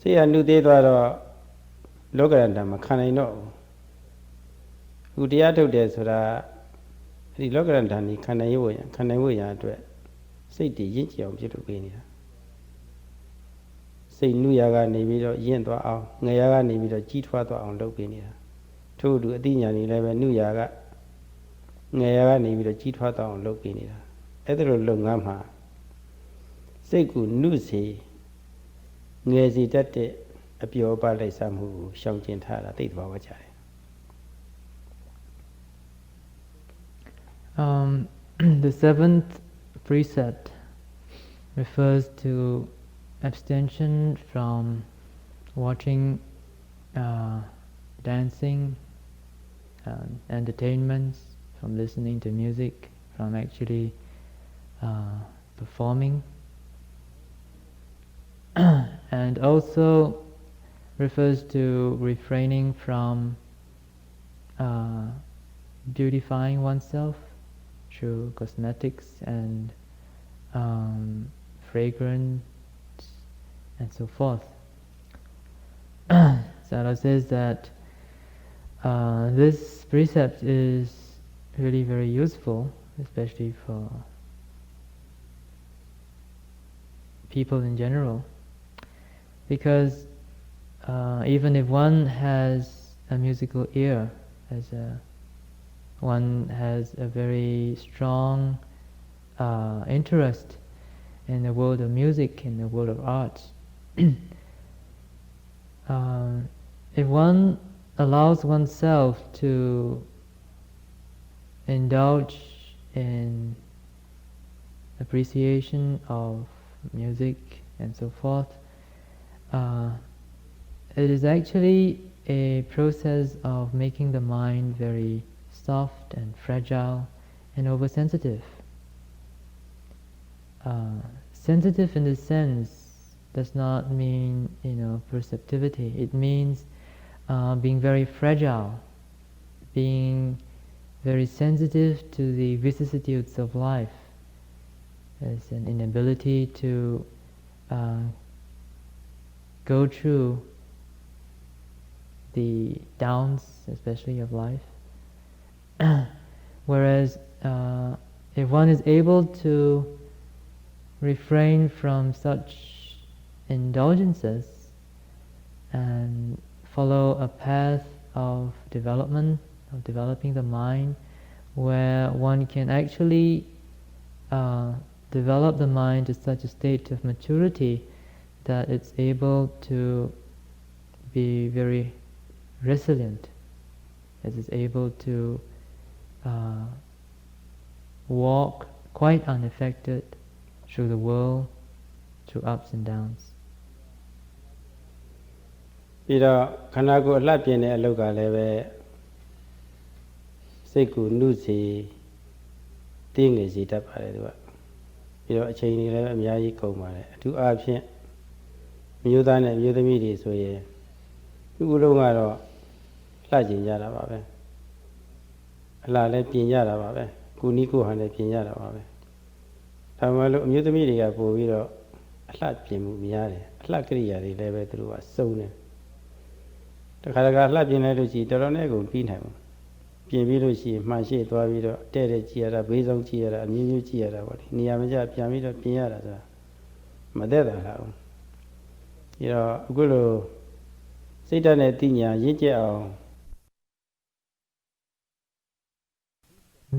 စိတ်ဟာနှုတ်သေးသွားတော့လောကရဏမခံနိုင်တော့ဘူးအခုတရားထုတ်တယ်ဆိုတာအဲ့ဒီလောကရဏนี่ခံနိုင်ဖို့ရအတွက်စိတ်တည်ရင့်ကြည်အောင်ပြုလုပ်ပေးနေတာစိတ်နှုတ်ရကနေပြီးတော့ရင့်သွားအောင်ငယ်ရကနေပြီးတော့ကြီးထွားသွားအောင်လုပ်ပေးနေတာထို့အတူအသိဉာဏ်တွေလည်းပဲနှုတ်ရကငယ်ရကနေပြီးတော့ကြီးထွားသွားအောင်လုပ်ပေးနေတာအဲ့ဒါလိုလုပ်ငန်းမှာစိတ်ကိုနှုတ်စီငယ်စီတတ်တဲ့အပျော်ပါလိုက်စားမှုကိုရှောင်ကျဉ်ထားတာသိသွားကြတယ် The seventh precept refers to abstention from watching dancing, entertainments, from listening to music, from actually performing, and also refers to refraining from beautifying oneself through cosmetics and fragrance and so forth. Sayadaw says that this precept is really very useful, especially for people in general, because even if one has a musical ear, one has a very strong interest in the world of music, in the world of arts. If one allows oneself to indulge in appreciation of music and so forth, it is actually a process of making the mind very soft and fragile and oversensitive. Sensitive in this sense does not mean, perceptivity. It means being very fragile, being very sensitive to the vicissitudes of life. There's an inability to go through the downs, especially of life. Whereas if one is able to refrain from such indulgences and follow a path of development, of developing the mind, where one can actually develop the mind to such a state of maturity that it's able to be very resilient, that it's able to walk quite unaffected through the world, through ups and downs. ပြီးတော့ခန္ဓာကိုယ်အလှပြင်းတဲ့အလုပ်ကလည်းပဲစိတ်ကိုနှုတ်စီတင်းငယ်စီတတ်ပါတယ်သူကပြီးတော့အချိန်တွေလည်းအများကြီးကုန်ပါတယ်အထူးအားဖြင့်မျိုးသားနဲ့မျိုးသမီးတွေဆိုရင်သူ့လုံးကတော့လှကျင်ကြတာပါပဲအလှလည်းပြင်ကြတာပါပဲကိုနီးကိုဟန်လည်းပြင်ကြတာပါပဲဒါမှမဟုတ်အမျိုးသမီးတွေကပို့ပြီးတော့အလှပြင်မှုများတယ်အလှကရိယာတွေလည်းပဲသူတို့ကစုံတယ်တခါတခါလှပြင်လိုက်လို့ရှိရင်တော်တော်နဲ့ကုန်ပြီးနိုင်ဘူးပြင်ပြီးလို့ရှိရင်မှန်ရှိသွားပြီးတော့တဲ့ကြည့်ရတာဘေးဆုံးကြည့်ရတာအမျိုးမျိုးကြည့်ရတာပေါ့လေနေရာမကျပြန်ပြီးတော့ပြင်ရတာဆိုတာ မသက်သာလာဘူးပြီးတော့အခုလိုစိတ်ဓာတ်နဲ့သိညာရင့်ကျက်အောင်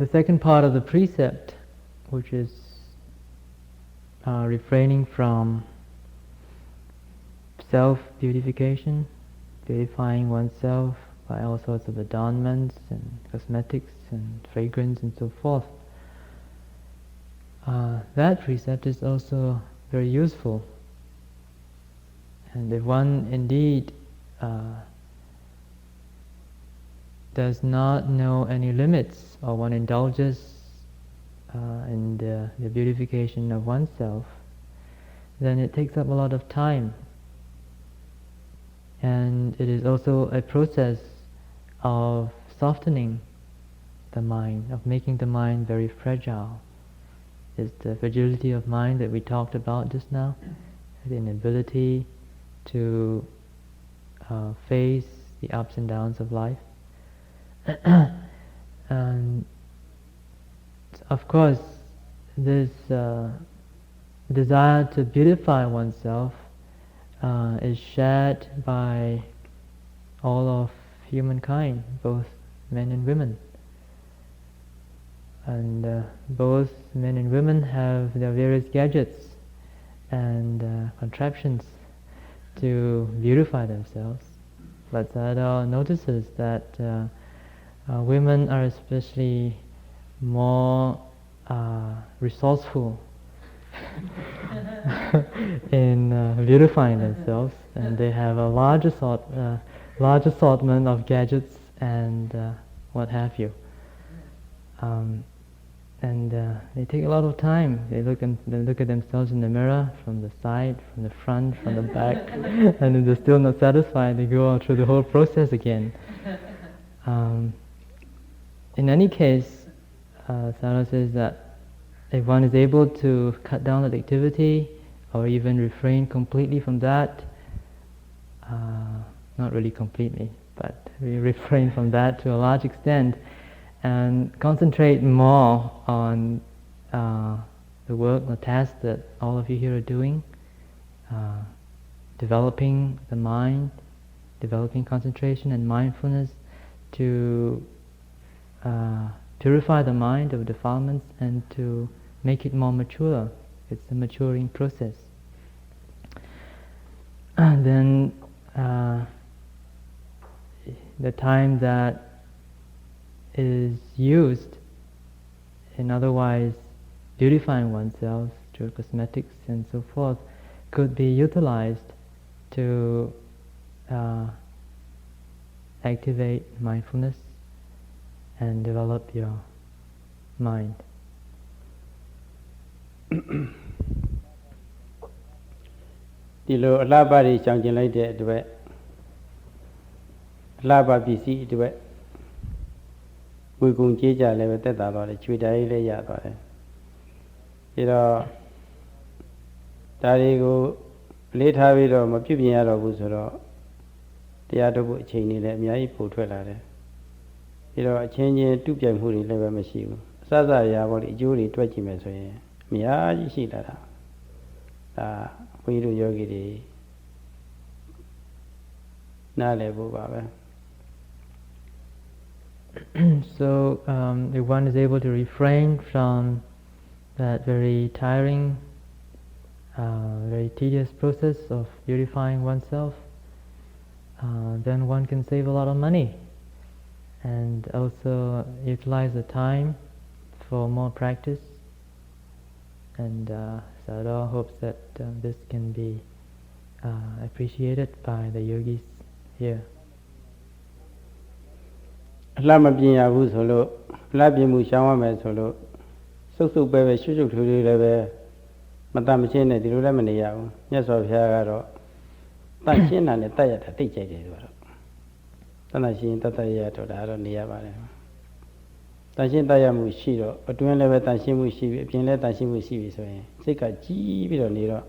The second part of the precept, which is refraining from self-beautification, beautifying oneself by all sorts of adornments and cosmetics and fragrance and so forth. That precept is also very useful. And if one indeed does not know any limits, or one indulges in the beautification of oneself, then it takes up a lot of time. And it is also a process of softening the mind, of making the mind very fragile. It's the fragility of mind that we talked about just now, the inability to face the ups and downs of life. And of course, this desire to beautify oneself is shared by all of humankind, both men and women. And both men and women have their various gadgets and contraptions to beautify themselves. But Sayadaw notices that women are especially more resourceful in beautifying themselves, and they have a large assortment of gadgets and what have you. And they take a lot of time. They look at themselves in the mirror, from the side, from the front, from the back, and if they're still not satisfied, they go through the whole process again. In any case, Sayadaw says that if one is able to cut down that activity, or even refrain completely from that, not really completely, but we refrain from that to a large extent, and concentrate more on the work, the task that all of you here are doing, developing the mind, developing concentration and mindfulness to purify the mind of defilements and to make it more mature. It's a maturing process. And then the time that is used in otherwise beautifying oneself through cosmetics and so forth could be utilized to activate mindfulness and develop your mind. ဒီလိုအလှပတွေရှောင်ကျင်လိုက်တဲ့အတွက်အလှပပစ္စည်းအတွက်ဝေကုံကြေးကြလည်းပဲတက်တာတော့လေချွေတိုင်းလည်းရသွားတယ်ပြီးတော့ဒါတွေကိုလေးထားပြီးတော့မပြုပြင်ရတော့ဘူးဆိုတော့တရားထုတ်ဖို့အချိန်ကြီးလည်းအများကြီးပိုထွက်လာတယ်ပြီးတော့အချင်းချင်းတုပြိုင်မှုတွေလည်းပဲမရှိဘူးအစစရာပေါ့လေအကျိုးတွေတွက်ကြည့်မယ်ဆိုရင်အများကြီးရှိလာတာဒါဘုန်းကြီးတို့ယောဂီတွေနားလည်ဖို့ပါပဲ So if one is able to refrain from that very tiring, very tedious process of beautifying oneself, then one can save a lot of money and also utilize the time for more practice. And Sayadaw hopes that this can be appreciated by the yogis here. အလှမပြင်းရဘူးဆိုလို့အလှပြင်းမှုရှောင်ရမယ်ဆိုလို့စုပ်စုပ်ပဲပဲရှုပ်ရှုပ်ထွေးထွေးလည်းပဲမတတ်မချင်းနဲ့ဒီလိုလည်းမနေရဘူးမြတ်စွာဘုရားကတော့တတ်ရှင်းတာနဲ့တတ်ရတာတိတ်ကြိုက်တယ်ဆိုတော့တတ်ရှင်းတတ်တရတော့ဒါတော့နေရပါတယ်တန်ရှင်းတတ်ရမှုရှိတော့အတွင်းလည်းပဲတန်ရှင်းမှုရှိပြီအပြင်လည်းတန်ရှင်းမှုရှိပြီဆိုရင်စိတ်ကကြီးပြီးတော့နေတော့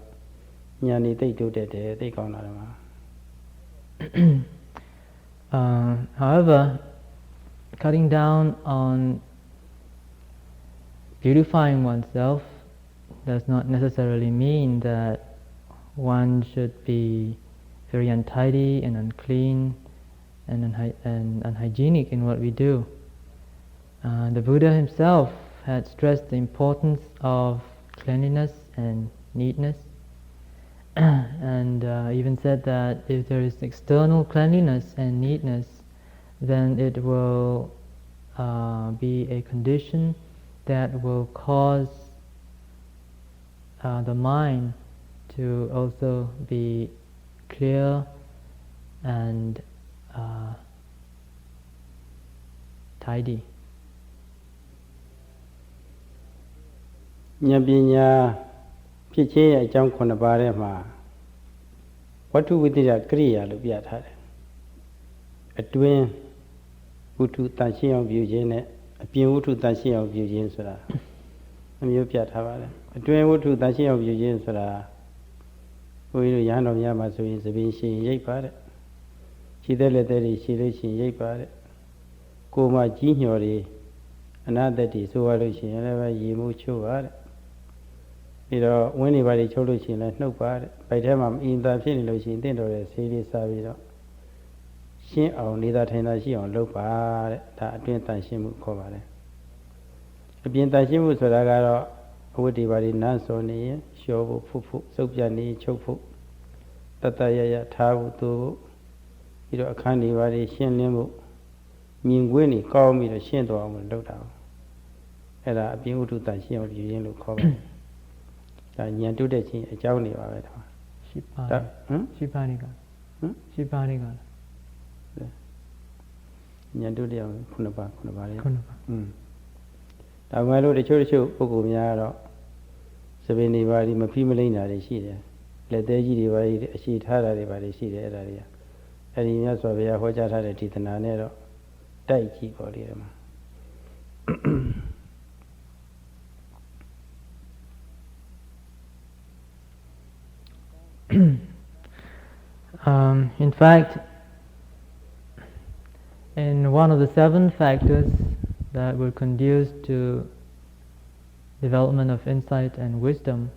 ဉာဏ်နေတိတ်တိုးတက်တယ်သိကောင်းလာတယ်မှာ However, cutting down on beautifying oneself does not necessarily mean that one should be very untidy and unclean and unhygienic in what we do. The Buddha himself had stressed the importance of cleanliness and neatness, and even said that if there is external cleanliness and neatness, then it will be a condition that will cause the mind to also be clear and tidy. ဉာဏ်ပညာဖြစ်ခြင်းရဲ့အကြောင်း9ပါးထဲမှာဝတ္ထုဝိတ္တကရိယာလို့ပြထားတယ်အတွင်းဝတ္ထုတန်ရှင်းအောင်ပြုခြင်းနဲ့အပြင်ဝတ္ထုတန်ရှင်းအောင်ပြုခြင်းဆိုတာအမျိုးပြထားပါတယ်အတွင်းဝတ္ထုတန်ရှင်းအောင်ပြုခြင်းဆိုတာဘုန်းကြီးတို့ရဟန်းတော်များမှာဆိုရင်သဘင်ရှင်ရိပ်ပါတဲ့ခြေသက်လက်သက်တွေရှိလို့ရှိရင်ရိပ်ပါတဲ့ကိုယ်မှကြီးညှော်တွေအနာသက်တွေဆိုရလို့ရှိရင်လည်းပဲရေမှုချိုးပါတဲ့ပြီးတော့ဝင်းနေပါတွေချုပ်လို့ရှိရင်လည်းနှုတ်ပါတဲ့ဗိုက်ထဲမှာအင်သာဖြစ်နေလို့ရှိရင်တင့်တော်တဲ့ဆေးလေးစားပြီးတော့ရှင်းအောင်နေတာထိုင်တာရှိအောင်လုပ်ပါတဲ့ဒါအတွင်းတန်ရှင်းမှုခေါ်ပါတယ်အပြင်တန်ရှင်းမှုဆိုတာကတော့အဝတ်တွေပါတွေနန်းစော်နေရင်လျှော်ဖို့ဖုတ်ဖို့စုပ်ပြနေချုပ်ဖို့တတရရထားဖို့သူဖို့ပြီးတော့အခန်းတွေပါတွေရှင်းလင်းဖို့မြင်ကွင်းတွေကောင်းပြီးတော့ရှင်းသွားအောင်လုပ်တာအဲ့ဒါအပြင်ဝတ္ထုတန်ရှင်းအောင်ပြုရင်းလို့ခေါ်ပါတယ်ဒါဉာဏ်တုတဲ့ချင်းအကြောင်းနေပါပဲဒါရှိပါတယ်ရှိပါတယ်ကရှိပါတယ်ကဉာဏ်တုတဲ့အောင်9ပါးလေး9ပါးဒါမှလို့တချို့ပုဂ္ဂိုလ်များတော့သဘင်တွေပါဒီမဖိမလိမ့်တာတွေရှိတယ်လက်သေးကြီးတွေပါအရှိထားတာတွေပါရှိတယ်အဲ့ဒါတွေကအဲ့ဒီမြတ်စွာဘုရားဟောကြားထားတဲ့ဒေသနာနဲ့တော့တိုက်ကြည့်ပေါ်လေတယ်မှာ In fact, in one of the 7 factors that will conduce to development of insight and wisdom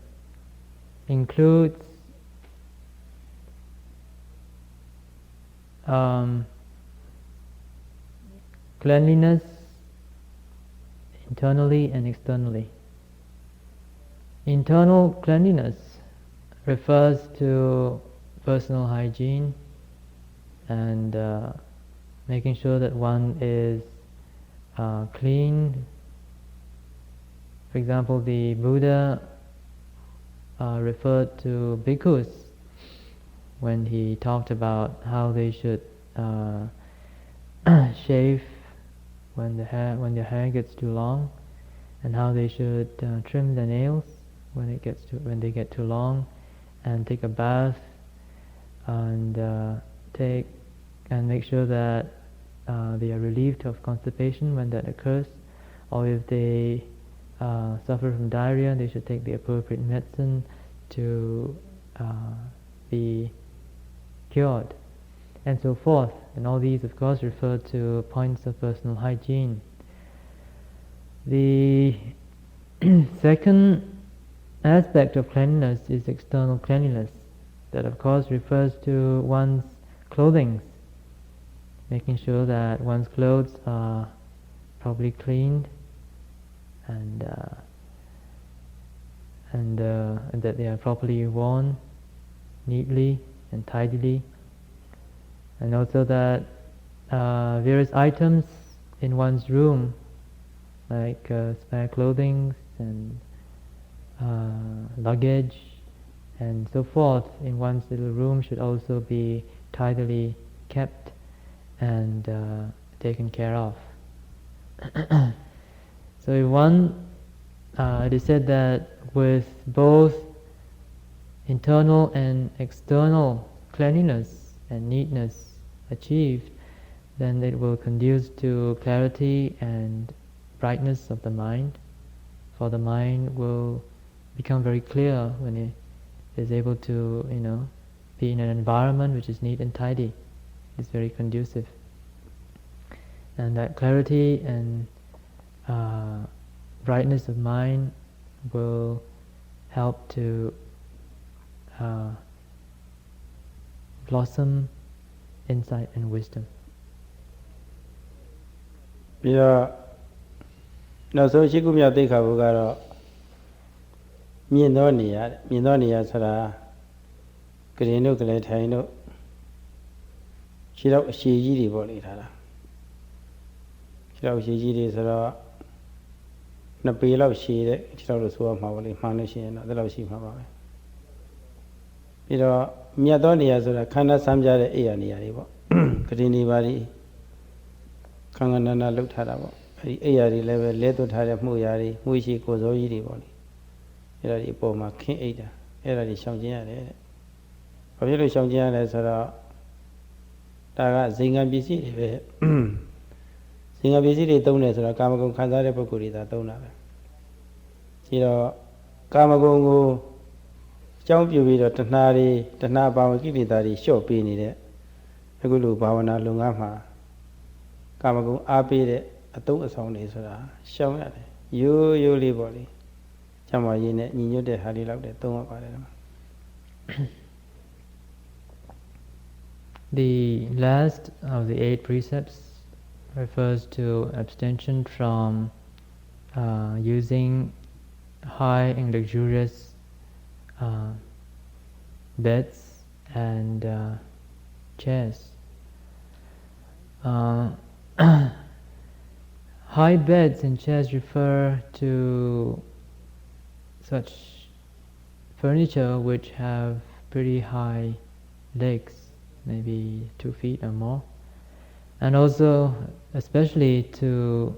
includes cleanliness internally and externally. Internal cleanliness refers to personal hygiene and making sure that one is clean. For example, the Buddha referred to bhikkhus when he talked about how they should shave when their hair gets too long, and how they should trim their nails when they get too long, and take a bath and make sure that they are relieved of constipation when that occurs, or if they suffer from diarrhea, they should take the appropriate medicine to be cured, and so forth. And all these, of course, refer to points of personal hygiene. The second aspect of cleanliness is external cleanliness. That, of course, refers to one's clothing, making sure that one's clothes are properly cleaned and that they are properly worn neatly and tidily, and also that various items in one's room, like spare clothing and luggage and so forth in one's little room, should also be tidily kept and taken care of. So if one, it is said that with both internal and external cleanliness and neatness achieved, then it will conduce to clarity and brightness of the mind, for the mind will become very clear when it is able to, be in an environment which is neat and tidy. It's very conducive. And that clarity and brightness of mind will help to blossom insight and wisdom. ပြီးတော့နောက်ဆုံးရှိခုမြောက်သိက္ခာပုဒ်ကတော့မြင့်သောနေရာမြင့်သောနေရာဆိုတာကရင်တို့ကလေးထိုင်တို့ခြေတော့အရှိကြီးတွေပေါ့လေထားတာခြေတော့အရှိကြီးတွေဆိုတော့နှစ်ပေလောက်ရှည်တဲ့ခြေတော့လို့ဆိုရမှာပေါ့လေမှန်လို့ရှိရင်တော့အဲ့လောက်ရှိမှာပါပဲပြီးတော့မြတ်သောနေရာဆိုတာခန္ဓာဆမ်းပြတဲ့အိယာနေရာတွေပေါ့ကရင်နေပါလိခန္ဓာနာနာလှုပ်ထားတာပေါ့အဲ့ဒီအိယာတွေလည်းပဲလဲသွတ်ထားတဲ့မှုရာတွေမှုရှိကိုယ်စိုးကြီးတွေပေါ့လေအဲ့ဒါဒီအပေါ်မှာခင်းအိတ်တာအဲ့ဒါဒီရှောင်ကျင်ရတယ်တဲ့ဘာဖြစ်လို့ရှောင်ကျင်ရလဲဆိုတော့ဒါကဇင်ငံပစ္စည်းတွေပဲဇင်ငံပစ္စည်းတွေသုံးတယ်ဆိုတော့ကာမဂုဏ်ခံစားတဲ့ပုဂ္ဂိုလ်တွေသာသုံးတာပဲပြီးတော့ကာမဂုဏ်ကိုအကြောင်းပြုပြီးတော့တဏှာဘာဝကိလေသာတွေလျှော့ပေးနေတဲ့အခုလိုဘာဝနာလုပ်ငန်းမှာကာမဂုဏ်အားပေးတဲ့အတုံးအဆောင်တွေဆိုတာရှောင်ရတယ်ရိုးလေးပေါ့လေကျမ်းမာရေးနဲ့ညီညွတ်တဲ့ဟာလေးလောက်တဲ့သုံးရပါတယ်ကွာ The last of the 8 precepts refers to abstention from using high and luxurious beds and chairs. High beds and chairs refer to such furniture which have pretty high legs, maybe 2 feet or more, and also especially to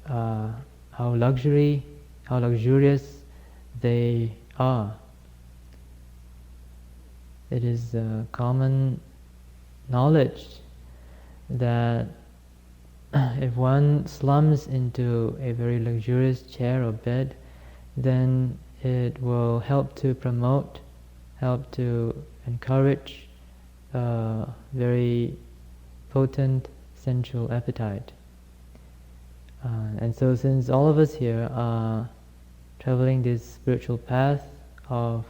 how luxurious they are. It is common knowledge that if one slumps into a very luxurious chair or bed, then it will help to promote, help to encourage very potent sensual appetite. And so since all of us here are traveling this spiritual path of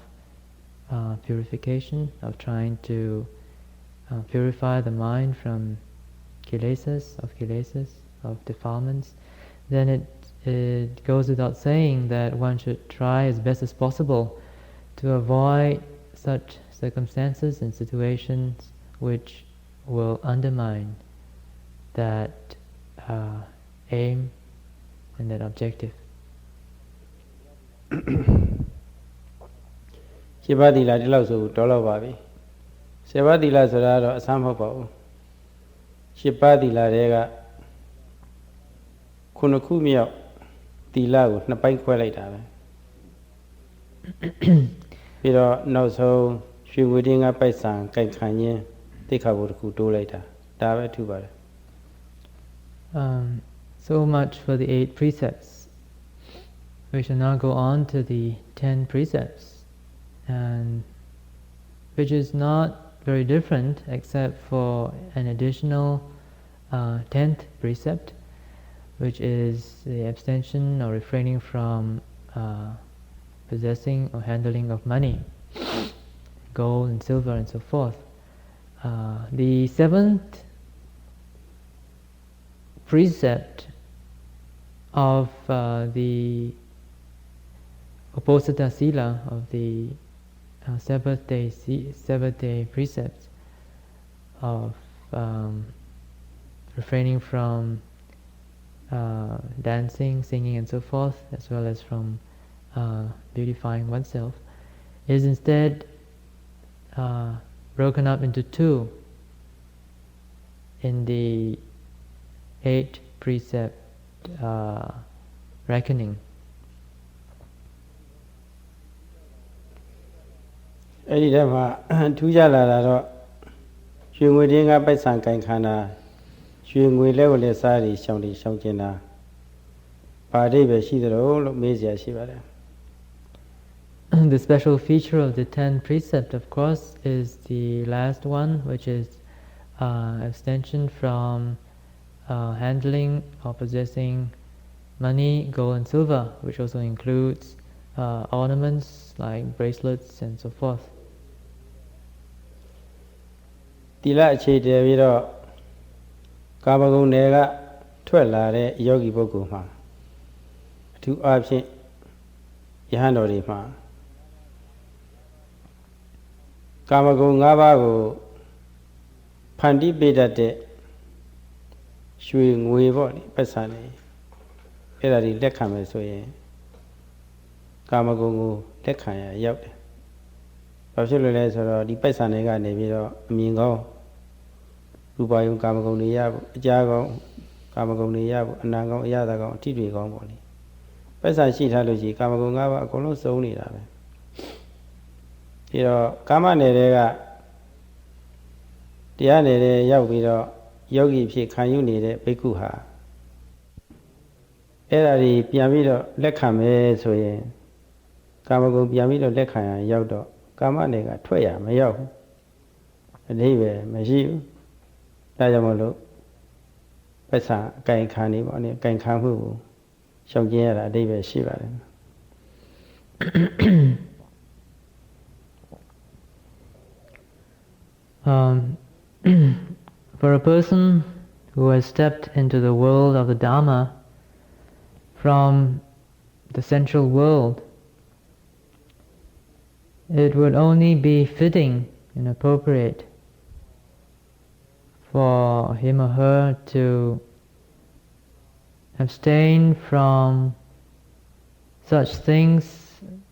purification, of trying to purify the mind from kilesas, of defilements, then it goes without saying that one should try as best as possible to avoid such circumstances and situations which will undermine that aim and that objective. 7 ပါးသီလဒီလောက်ဆိုတော့လောက်ပါပြီ7 ပါးသီလဆိုတာတော့အဆန်းမဟုတ်ပါဘူး7 ပါးသီလတွေက9 ခုမြောက်သီလကို2 ပိုင်းခွဲလိုက်တာပဲပြီးတော့နောက်ဆုံးရွှေငွေတင်းကပိုက်ဆံကြိုက်ခံခြင်းသိက္ခာပုဒ်တစ်ခုတိုးလိုက်တာဒါပဲထူပါတယ် So much for the 8 precepts. We shall now go on to the 10 precepts, and which is not very different except for an additional 10th precept, which is the abstention or refraining from possessing or handling of money, gold and silver and so forth. The 7th precept of the Uposatha Sila, of the Sabbath day precepts of refraining from dancing, singing and so forth, as well as from beautifying oneself, is instead broken up into 2 in the 8 precept reckoning. အဲ့ဒီတည်းမှာထူးခြားလာတာတော့ရွှေငွေတင်းကပိုက်ဆံကြိုင်ခံတာရွှေငွေလဲကိုလည်းစားပြီးရှောင်ကျင်တာဘာအဓိပ္ပာယ်ရှိသလဲလို့မေးစရာရှိပါတယ် The special feature of the 10 precept, of course, is the last one, which is abstention from handling or possessing money, gold and silver, which also includes ornaments like bracelets and so forth. Tila che de viro Kamagung nega ထွက်လာတဲ့ယောဂီပုဂ္ဂိုလ်မှာအထူးအားဖြင့်ယဟန်တော်တွေမှာကာမဂုဏ်၅ပါးကိုဖန်တီးပေးတတ်တဲ့ရွှေငွေပေါ့လေပတ်စံနေအဲ့ဒါတွေလက်ခံမယ်ဆိုရင်ကာမဂုဏ်ကိုလက်ခံရရောက်တယ်။ဘာဖြစ်လို့လဲဆိုတော့ဒီပတ်စံတွေကနေပြီးတော့အမြင်ကောင်းရူပယုံကာမဂုဏ်တွေရဖို့အကြာကောင်းကာမဂုဏ်တွေရဖို့အနံကောင်းအရသာကောင်းအထိတွေကောင်းပေါ့လေပတ်စံရှိထားလို့ရှိရင်ကာမဂုဏ်၅ပါးအကုန်လုံးစုံနေတာပဲပြီးတော့ကာမနယ်တွေကတရားနယ်တွေရောက်ပြီးတော့ယောဂီဖြစ်ခံယူနေတဲ့ဘိက္ခုဟာအဲ့ဒါတွေပြန်ပြီးတော့လက်ခံမယ်ဆိုရင်ကာမဂုဏ်ပြန်ပြီးတော့လက်ခံရရောက်တော့ကာမနယ်ကထွက်ရမရောက်ဘူးအဓိပ္ပာယ်မရှိဘူးဒါကြောင့်မလို့ပတ်စံအကင်ခံနေပေါ့နဲ့အကင်ခံမှုကိုရှောင်ကျဉ်ရတာအဓိပ္ပာယ်ရှိပါတယ် For a person who has stepped into the world of the Dhamma from the sensual world, it would only be fitting and appropriate for him or her to abstain from such things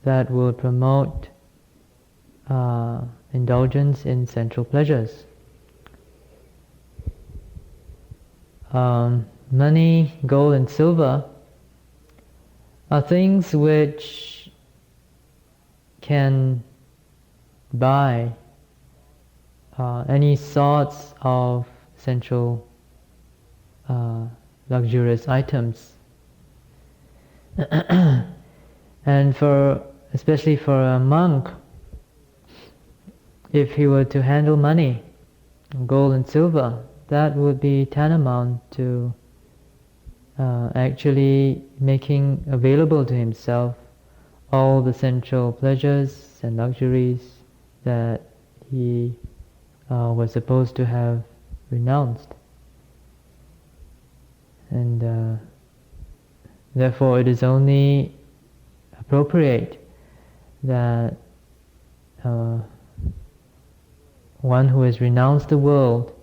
that will promote indulgence in sensual pleasures. Money, gold and silver are things which can buy any sorts of sensual luxurious items. And especially for a monk, if he were to handle money, gold and silver, that would be tantamount to actually making available to himself all the sensual pleasures and luxuries that he was supposed to have renounced. And therefore it is only appropriate that one who has renounced the world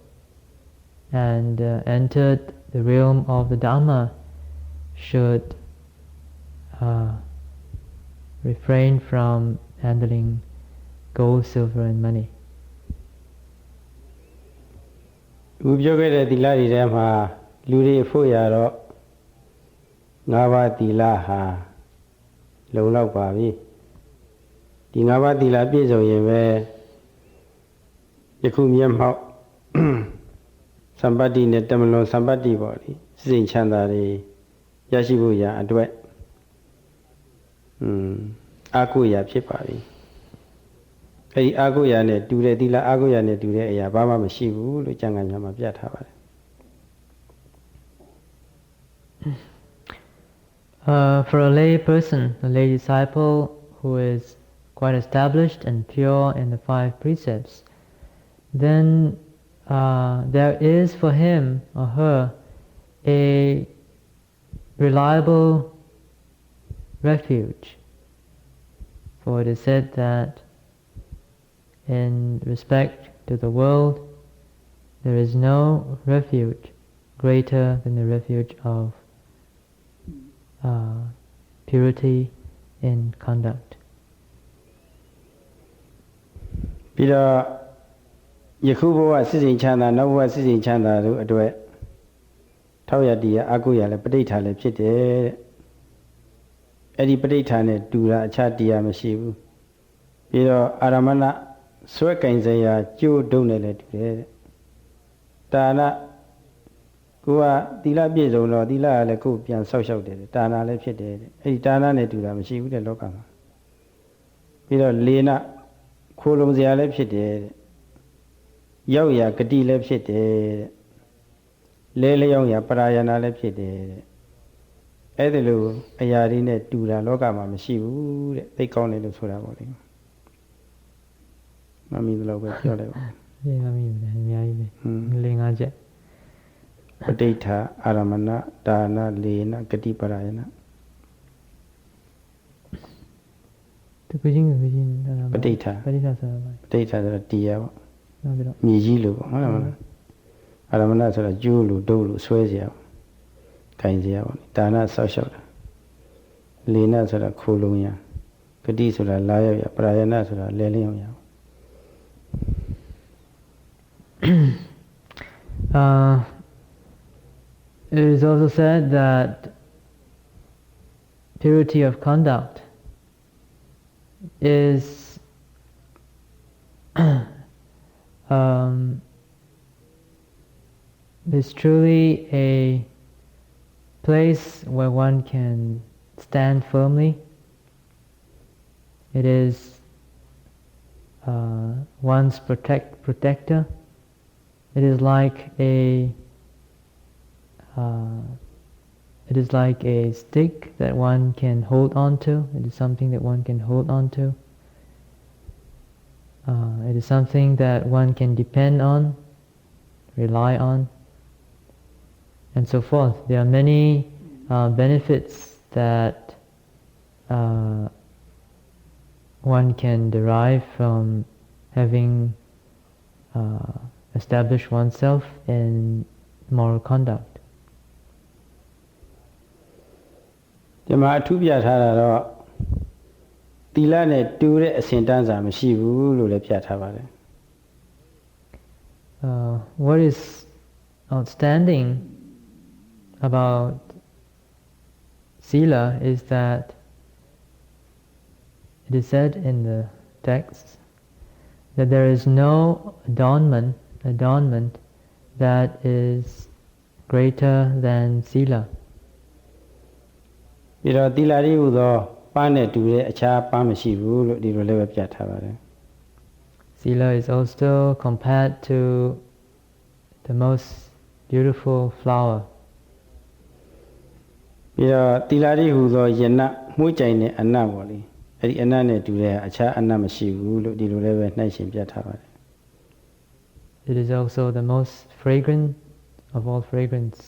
and entered the realm of the Dhamma should refrain from handling gold, silver and money. ဥပြောခဲ့တဲ့သီလတွေထဲမှာလူတွေဖို့ရတော့၅ပါးသီလဟာလုံလောက်ပါပြီဒီ၅ပါးသီလပြည့်စုံရင်ပဲယခုမျက်မှောက်စံပတ္တိနဲ့တမလွန်စံပတ္တိပေါ့လေစိတ်ချမ်းသာတွေရရှိဖို့ရအတွက်အာကုရာဖြစ်ပါပြီအဲဒီအာကုရာနဲ့တူတဲ့သီလအာကုရာနဲ့တူတဲ့အရာဘာမှမရှိဘူးလို့ကျမ်းဂန်များမှာပြထားပါတယ် For a lay person, a lay disciple who is quite established and pure in the 5 precepts, then there is for him or her a reliable refuge. For it is said that in respect to the world, there is no refuge greater than the refuge of purity in conduct. ပြီးတော့ယခုဘဝစစ်စိမ်ချမ်းသာနောက်ဘဝစစ်စိမ်ချမ်းသာတို့အတွက်ထောက်ရတရားအကုရလည်းပဋိဌာန်လည်းဖြစ်တယ်တဲ့အဲ့ဒီပဋိဌာန်နဲ့တူတာအခြားတရားမရှိဘူးပြီးတော့အာရမဏဆွဲကင်စရာကျိုးဒုံနဲ့လည်းတူတယ်တဲ့ဒါနကိုကသီလပြည့်စုံတော့သီလကလည်းကိုယ်ပြန်ဆောက်ရှောက်တယ်ဒါနလည်းဖြစ်တယ်တဲ့အဲ့ဒီဒါနနဲ့တူတာမရှိဘူးတဲ့လောကမှာပြီးတော့လေနခိုးလုံစရာလည်းဖြစ်တယ်တဲ့ရောက်ရာဂတိလည်းဖြစ်တယ်တဲ့လဲလျောင်းရာပရာယနာလည်းဖြစ်တယ်တဲ့အဲ့ဒီလိုအရာတွေနဲ့တူတာလောကမှာမရှိဘူးတဲ့သိကောင်းတယ်လို့ဆိုတာပေါ့လေမမီဘယ်လိုပဲပြောလိုက်ပါ Paṇḍitā Aramana Dāna Lena Gati Parayana. Paṇḍitā là tia. Miji lu. Aramana là ju lu, do lu, xuôi dẻo. Cảnh dẻo. Dāna sao sầu. Lena là khô lu nha. Gati là la ya. Parayana là lê linh nha. It is also said that purity of conduct is is truly a place where one can stand firmly. It is one's protector. It is like a stick that one can hold on to. It is something that one can hold on to. It is something that one can depend on, rely on, and so forth. There are many benefits that one can derive from having established oneself in moral conduct. ဒီမှာအထူးပြထားတာတော့သီလနဲ့တူတဲ့အစဉ်တန်းစာမရှိဘူးလို့လည်းပြထားပါတယ် What is outstanding about Sila is that it is said in the text that there is no adornment that is greater than Sila. ပြီးတော့သီလရည်ဟူသောပန်းနဲ့တူတဲ့အခြားပန်းမရှိဘူးလို့ဒီလိုလည်းပဲပြထားပါတယ် Sila is also compared to the most beautiful flower. ပြီးတော့သီလရည်ဟူသောယနမှုကြိုင်တဲ့အနတ်ပေါ့လေအဲ့ဒီအနတ်နဲ့တူတဲ့အခြားအနတ်မရှိဘူးလို့ဒီလိုလည်းပဲနှိုင်းရှင်ပြထားပါတယ် It is also the most fragrant of all fragrance.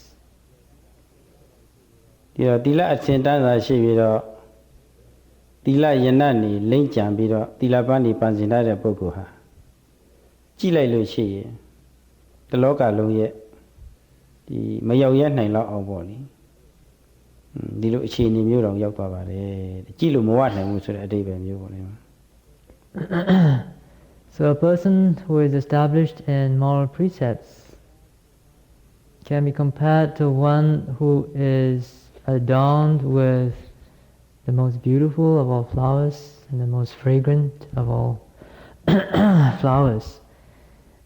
ဒီတော့သီလအစဉ်တန်းစာရှိပြီးတော့သီလယနနေလိမ့်ကြံပြီးတော့သီလပန်းနေပန်းစင်ထားတဲ့ပုဂ္ဂိုလ်ဟာကြည့်လိုက်လို့ရှိရင်တလောကလုံးရဲ့ဒီမရောက်ရနိုင်လောက်အောင်ပေါ့လေဒီလိုအခြေအနေမျိုးတောင်ရောက်သွားပါတယ်ကြည့်လို့မဝနိုင်ဘူးဆိုတဲ့အဓိပ္ပာယ်မျိုးပေါ့လေ So a person who is established in moral precepts can be compared to one who is adorned with the most beautiful of all flowers and the most fragrant of all flowers.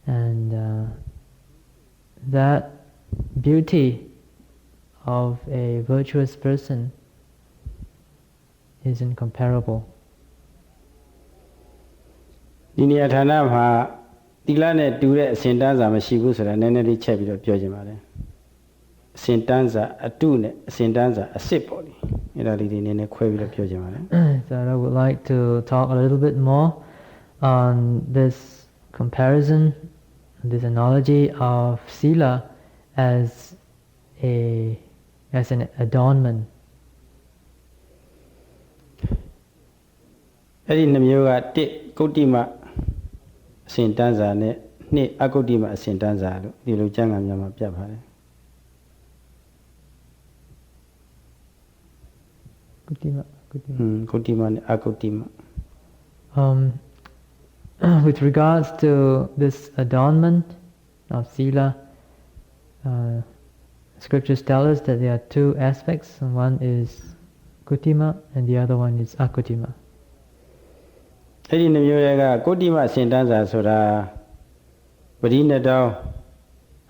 And that beauty of a virtuous person is incomparable. ဒီနေရာဌာနမှာသီလနဲ့တူတဲ့အစဉ်တန်းစာမရှိဘူးဆိုတာနည်းနည်းလေးချက်ပြီးတော့ပြောချင်ပါတယ်အစဉ်တန်းစာအတုနဲ့အစဉ်တန်းစာအစစ်ပေါ့လေအဲ့ဒါလေးတွေနည်းနည်းခွဲပြီးတော့ပြောချင်ပါတယ် So I would like to talk a little bit more on this comparison, this analogy of Sila as an adornment. အဲ့ဒီနှမျိုးကတစ်ကုဋ္ဌိမအစဉ်တန်းစာနဲ့နှစ်အကုဋ္ဌိမအစဉ်တန်းစာလို့ဒီလိုကျမ်းဂန်များမှာပြပါတယ် Kutima and akutima. With regards to this adornment of Sila, scriptures tell us that there are two aspects. One is kutima and the other one is akutima. အဲ့ဒီနှမျိုးတွေကကုဋ္ဌိမအစဉ်တန်းစာဆိုတာပရိနတောင်း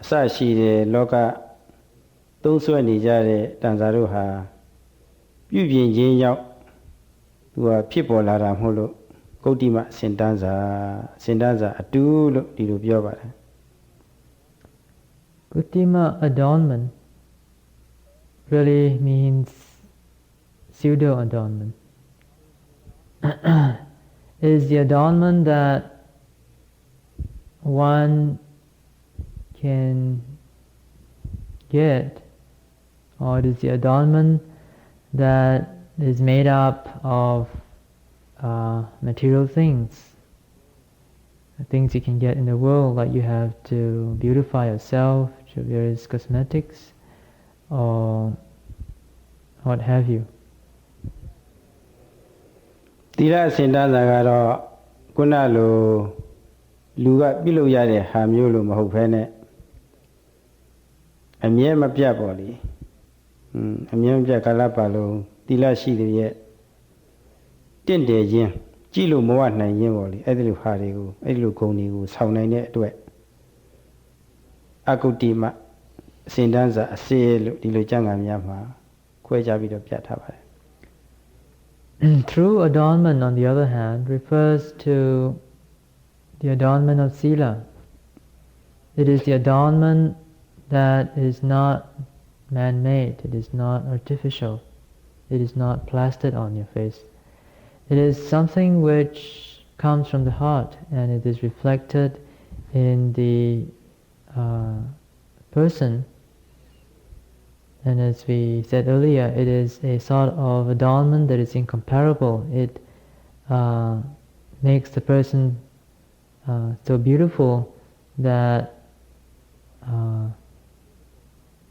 အစရှိတဲ့လောကသုံးဆွဲနေကြတဲ့တန်စာတို့ဟာပြုပြင်ခြင်းရောက်သူကဖြစ်ပေါ်လာတာမဟုတ်လို့ကုဋ္ဌိမအစဉ်တန်းစာအတူလို့ဒီလိုပြောပါတယ် Kutima adornment really means pseudo adornment. It is the adornment that one can get, or it is the adornment that is made up of material things, the things you can get in the world, like you have to beautify yourself through various cosmetics or what have you. သီလအစဉ်တန်းစာကတော့ခုနလိုလူကပြုလုပ်ရတဲ့ဟာမျိုးလို့မဟုတ်ဘဲနဲ့အမြဲမပြတ်ပေါ့လေအမြဲမပြတ်ကာလပတ်လုံးသီလရှိတဲ့ရဲ့တင့်တယ်ခြင်းကြည့်လို့မဝနိုင်ခြင်းပေါ့လေအဲ့ဒီလိုဟာတွေကိုအဲ့ဒီလိုဂုဏ်တွေကိုဆောင်နိုင်တဲ့အတွက်အကုတ္တိမအစဉ်တန်းစာအစေလို့ဒီလိုကျမ်းဂန်များမှာခွဲခြားပြီးတော့ပြထားပါတယ် True adornment, on the other hand, refers to the adornment of Sila. It is the adornment that is not man-made, it is not artificial, it is not plastered on your face. It is something which comes from the heart and it is reflected in the person. And as we said earlier, it is a sort of adornment that is incomparable. It makes the person so beautiful that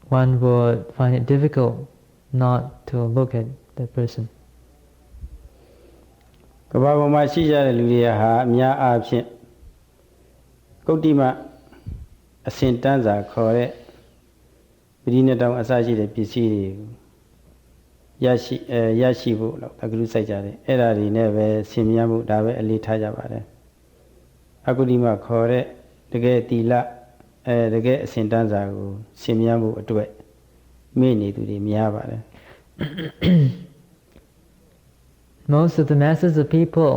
one would find it difficult not to look at that person. ကမ္ဘာပေါ်မှာရှိကြတဲ့လူတွေဟာအများအားဖြင့်ကုတ္တိမအစဉ်တန်းစာခေါ်တဲ့ပရိနိတောင်အစရှိတဲ့ပစ္စည်းတွေကိုရရှိဖို့တော့အကလူစိုက်ကြတယ်အဲ့ဒါတွေနဲ့ပဲဆင်မြန်းမှုဒါပဲအလေးထားကြပါတယ်အကုတ္တိမခေါ်တဲ့တကယ်သီလတကယ်အစဉ်တန်းစာကိုဆင်မြန်းမှုအတွက်မေ့နေသူတွေများပါတယ် Most of the masses of people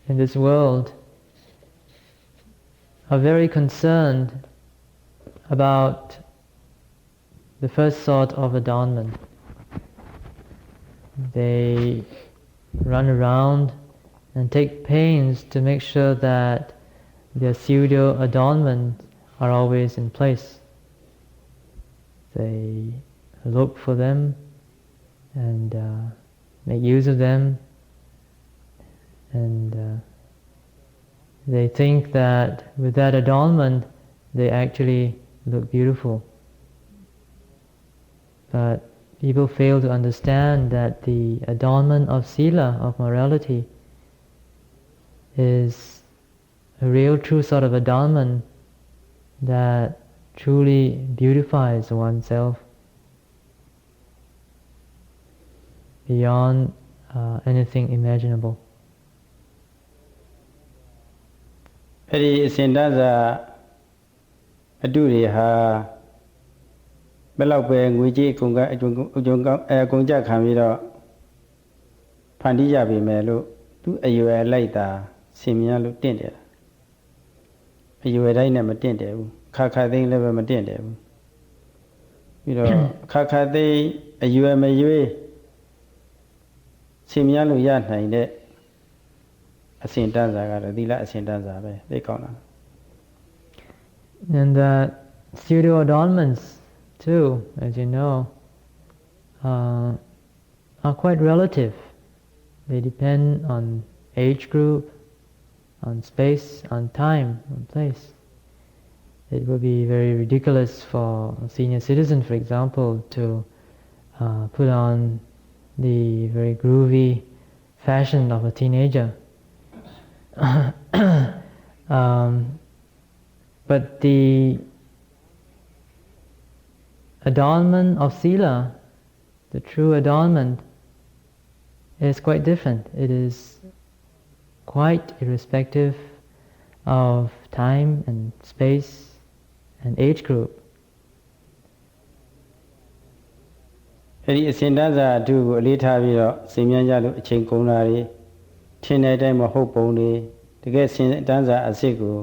in this world are very concerned about the first sort of adornment. They run around and take pains to make sure that their pseudo adornments are always in place. They look for them and make use of them, and they think that with that adornment they actually look beautiful. But people fail to understand that the adornment of Sila, of morality, is a real true sort of adornment that truly beautifies oneself beyond anything imaginable. အဲ့ဒီအစဉ်တန်းစာအတုတွေဟာဘယ်လောက်ပဲငွေကြေးအကုန်ကအကုန်ကြခံပြီးတော့ဖန်တီးကြပြီမယ်လို့သူအရွယ်လိုက်တာဆင်မြန်းလို့တင့်တယ်အရွယ်တိုင်းနဲ့မတင့်တယ်ဘူးခါခါသိန်းလည်းပဲမတင့်တယ်ဘူးပြီးတော့ခါခါသိန်းအရွယ်မရွေးဆင်မြန်းလို့ရနိုင်တဲ့အစဉ်တန်းစာကတော့သီလအစဉ်တန်းစာပဲသိကောင်းလား And the pseudo adornments too, as you know, are quite relative. They depend on age group, on space, on time, on place. It would be very ridiculous for a senior citizen, for example, to put on the very groovy fashion of a teenager. But the adornment of Sila, the true adornment, is quite different. It is quite irrespective of time and space and age group. အဲ့ဒီအစဉ်တန်းစာအတုကိုအလေးထားပြီးတော့ဆင်မြန်းကြလို့အချိန်ကုန်တာတွေထင်တဲ့အတိုင်းမဟုတ်ပုံတွေတကယ်ဆင်တန်းစာအစစ်ကို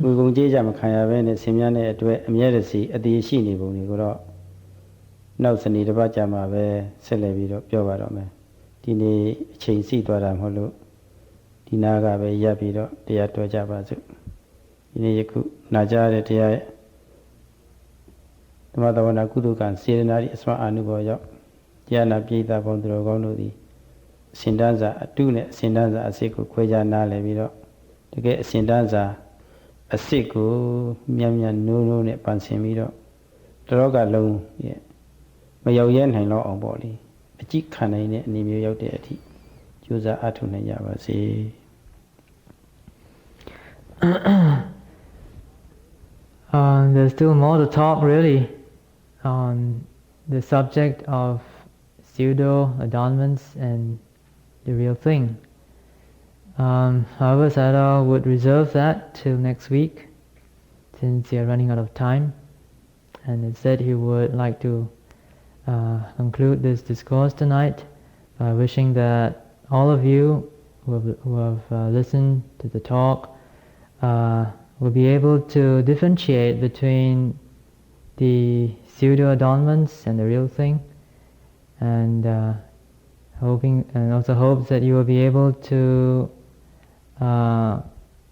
ငွေကုန်ကြေးကြမခံရဘဲနဲ့ဆင်မြန်းတဲ့အတွက်အမြဲတစေအသေးရှိနေပုံတွေကိုတော့နောက်စနေတစ်ပတ်ကြာမှာပဲဆက်လက်ပြီးတော့ပြောပါတော့မယ်ဒီနေ့အချိန်စီသွားတာမဟုတ်လို့ဒီ ဒီနာကပဲရပ်ပြီးတော့တရားတော်ကြပါစို့ဒီနေ့ယခုနာကြားတဲ့တရားရဲ့ဓမ္မသဝနာကုသကံစေတနာ၏အစွမ်းအာနုဘော်ရောက်တရားနာပိဋကပေါင်းသူတော်ကောင်းတို့သည်အစဉ်တန်းစာအတုနဲ့အစဉ်တန်းစာအစစ်ကိုခွဲခြားနားလည်ပြီးတော့တကယ်အစဉ်တန်းစာအစစ်ကိုမြတ်နိုးနဲ့ပန်ဆင်ပြီးတော့တရောကလုံးရဲ့မရောက်ရဲနိုင်တော့အောင်ပေါ့လေအကြည့်ခံနိုင်တဲ့အနေမျိုးရောက်တဲ့အထိကြိုးစားအားထုတ်နိုင်ကြပါစေ There's still more to talk really on the subject of pseudo adornments and the real thing. However, Sayadaw would reserve that till next week, since we are running out of time. And instead, he would like to conclude this discourse tonight by wishing that all of you who have listened to the talk will be able to differentiate between the pseudo adornments and the real thing, and also hopes that you will be able to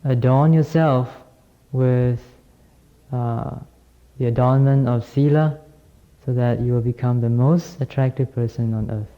adorn yourself with the adornment of Sila, so that you will become the most attractive person on earth.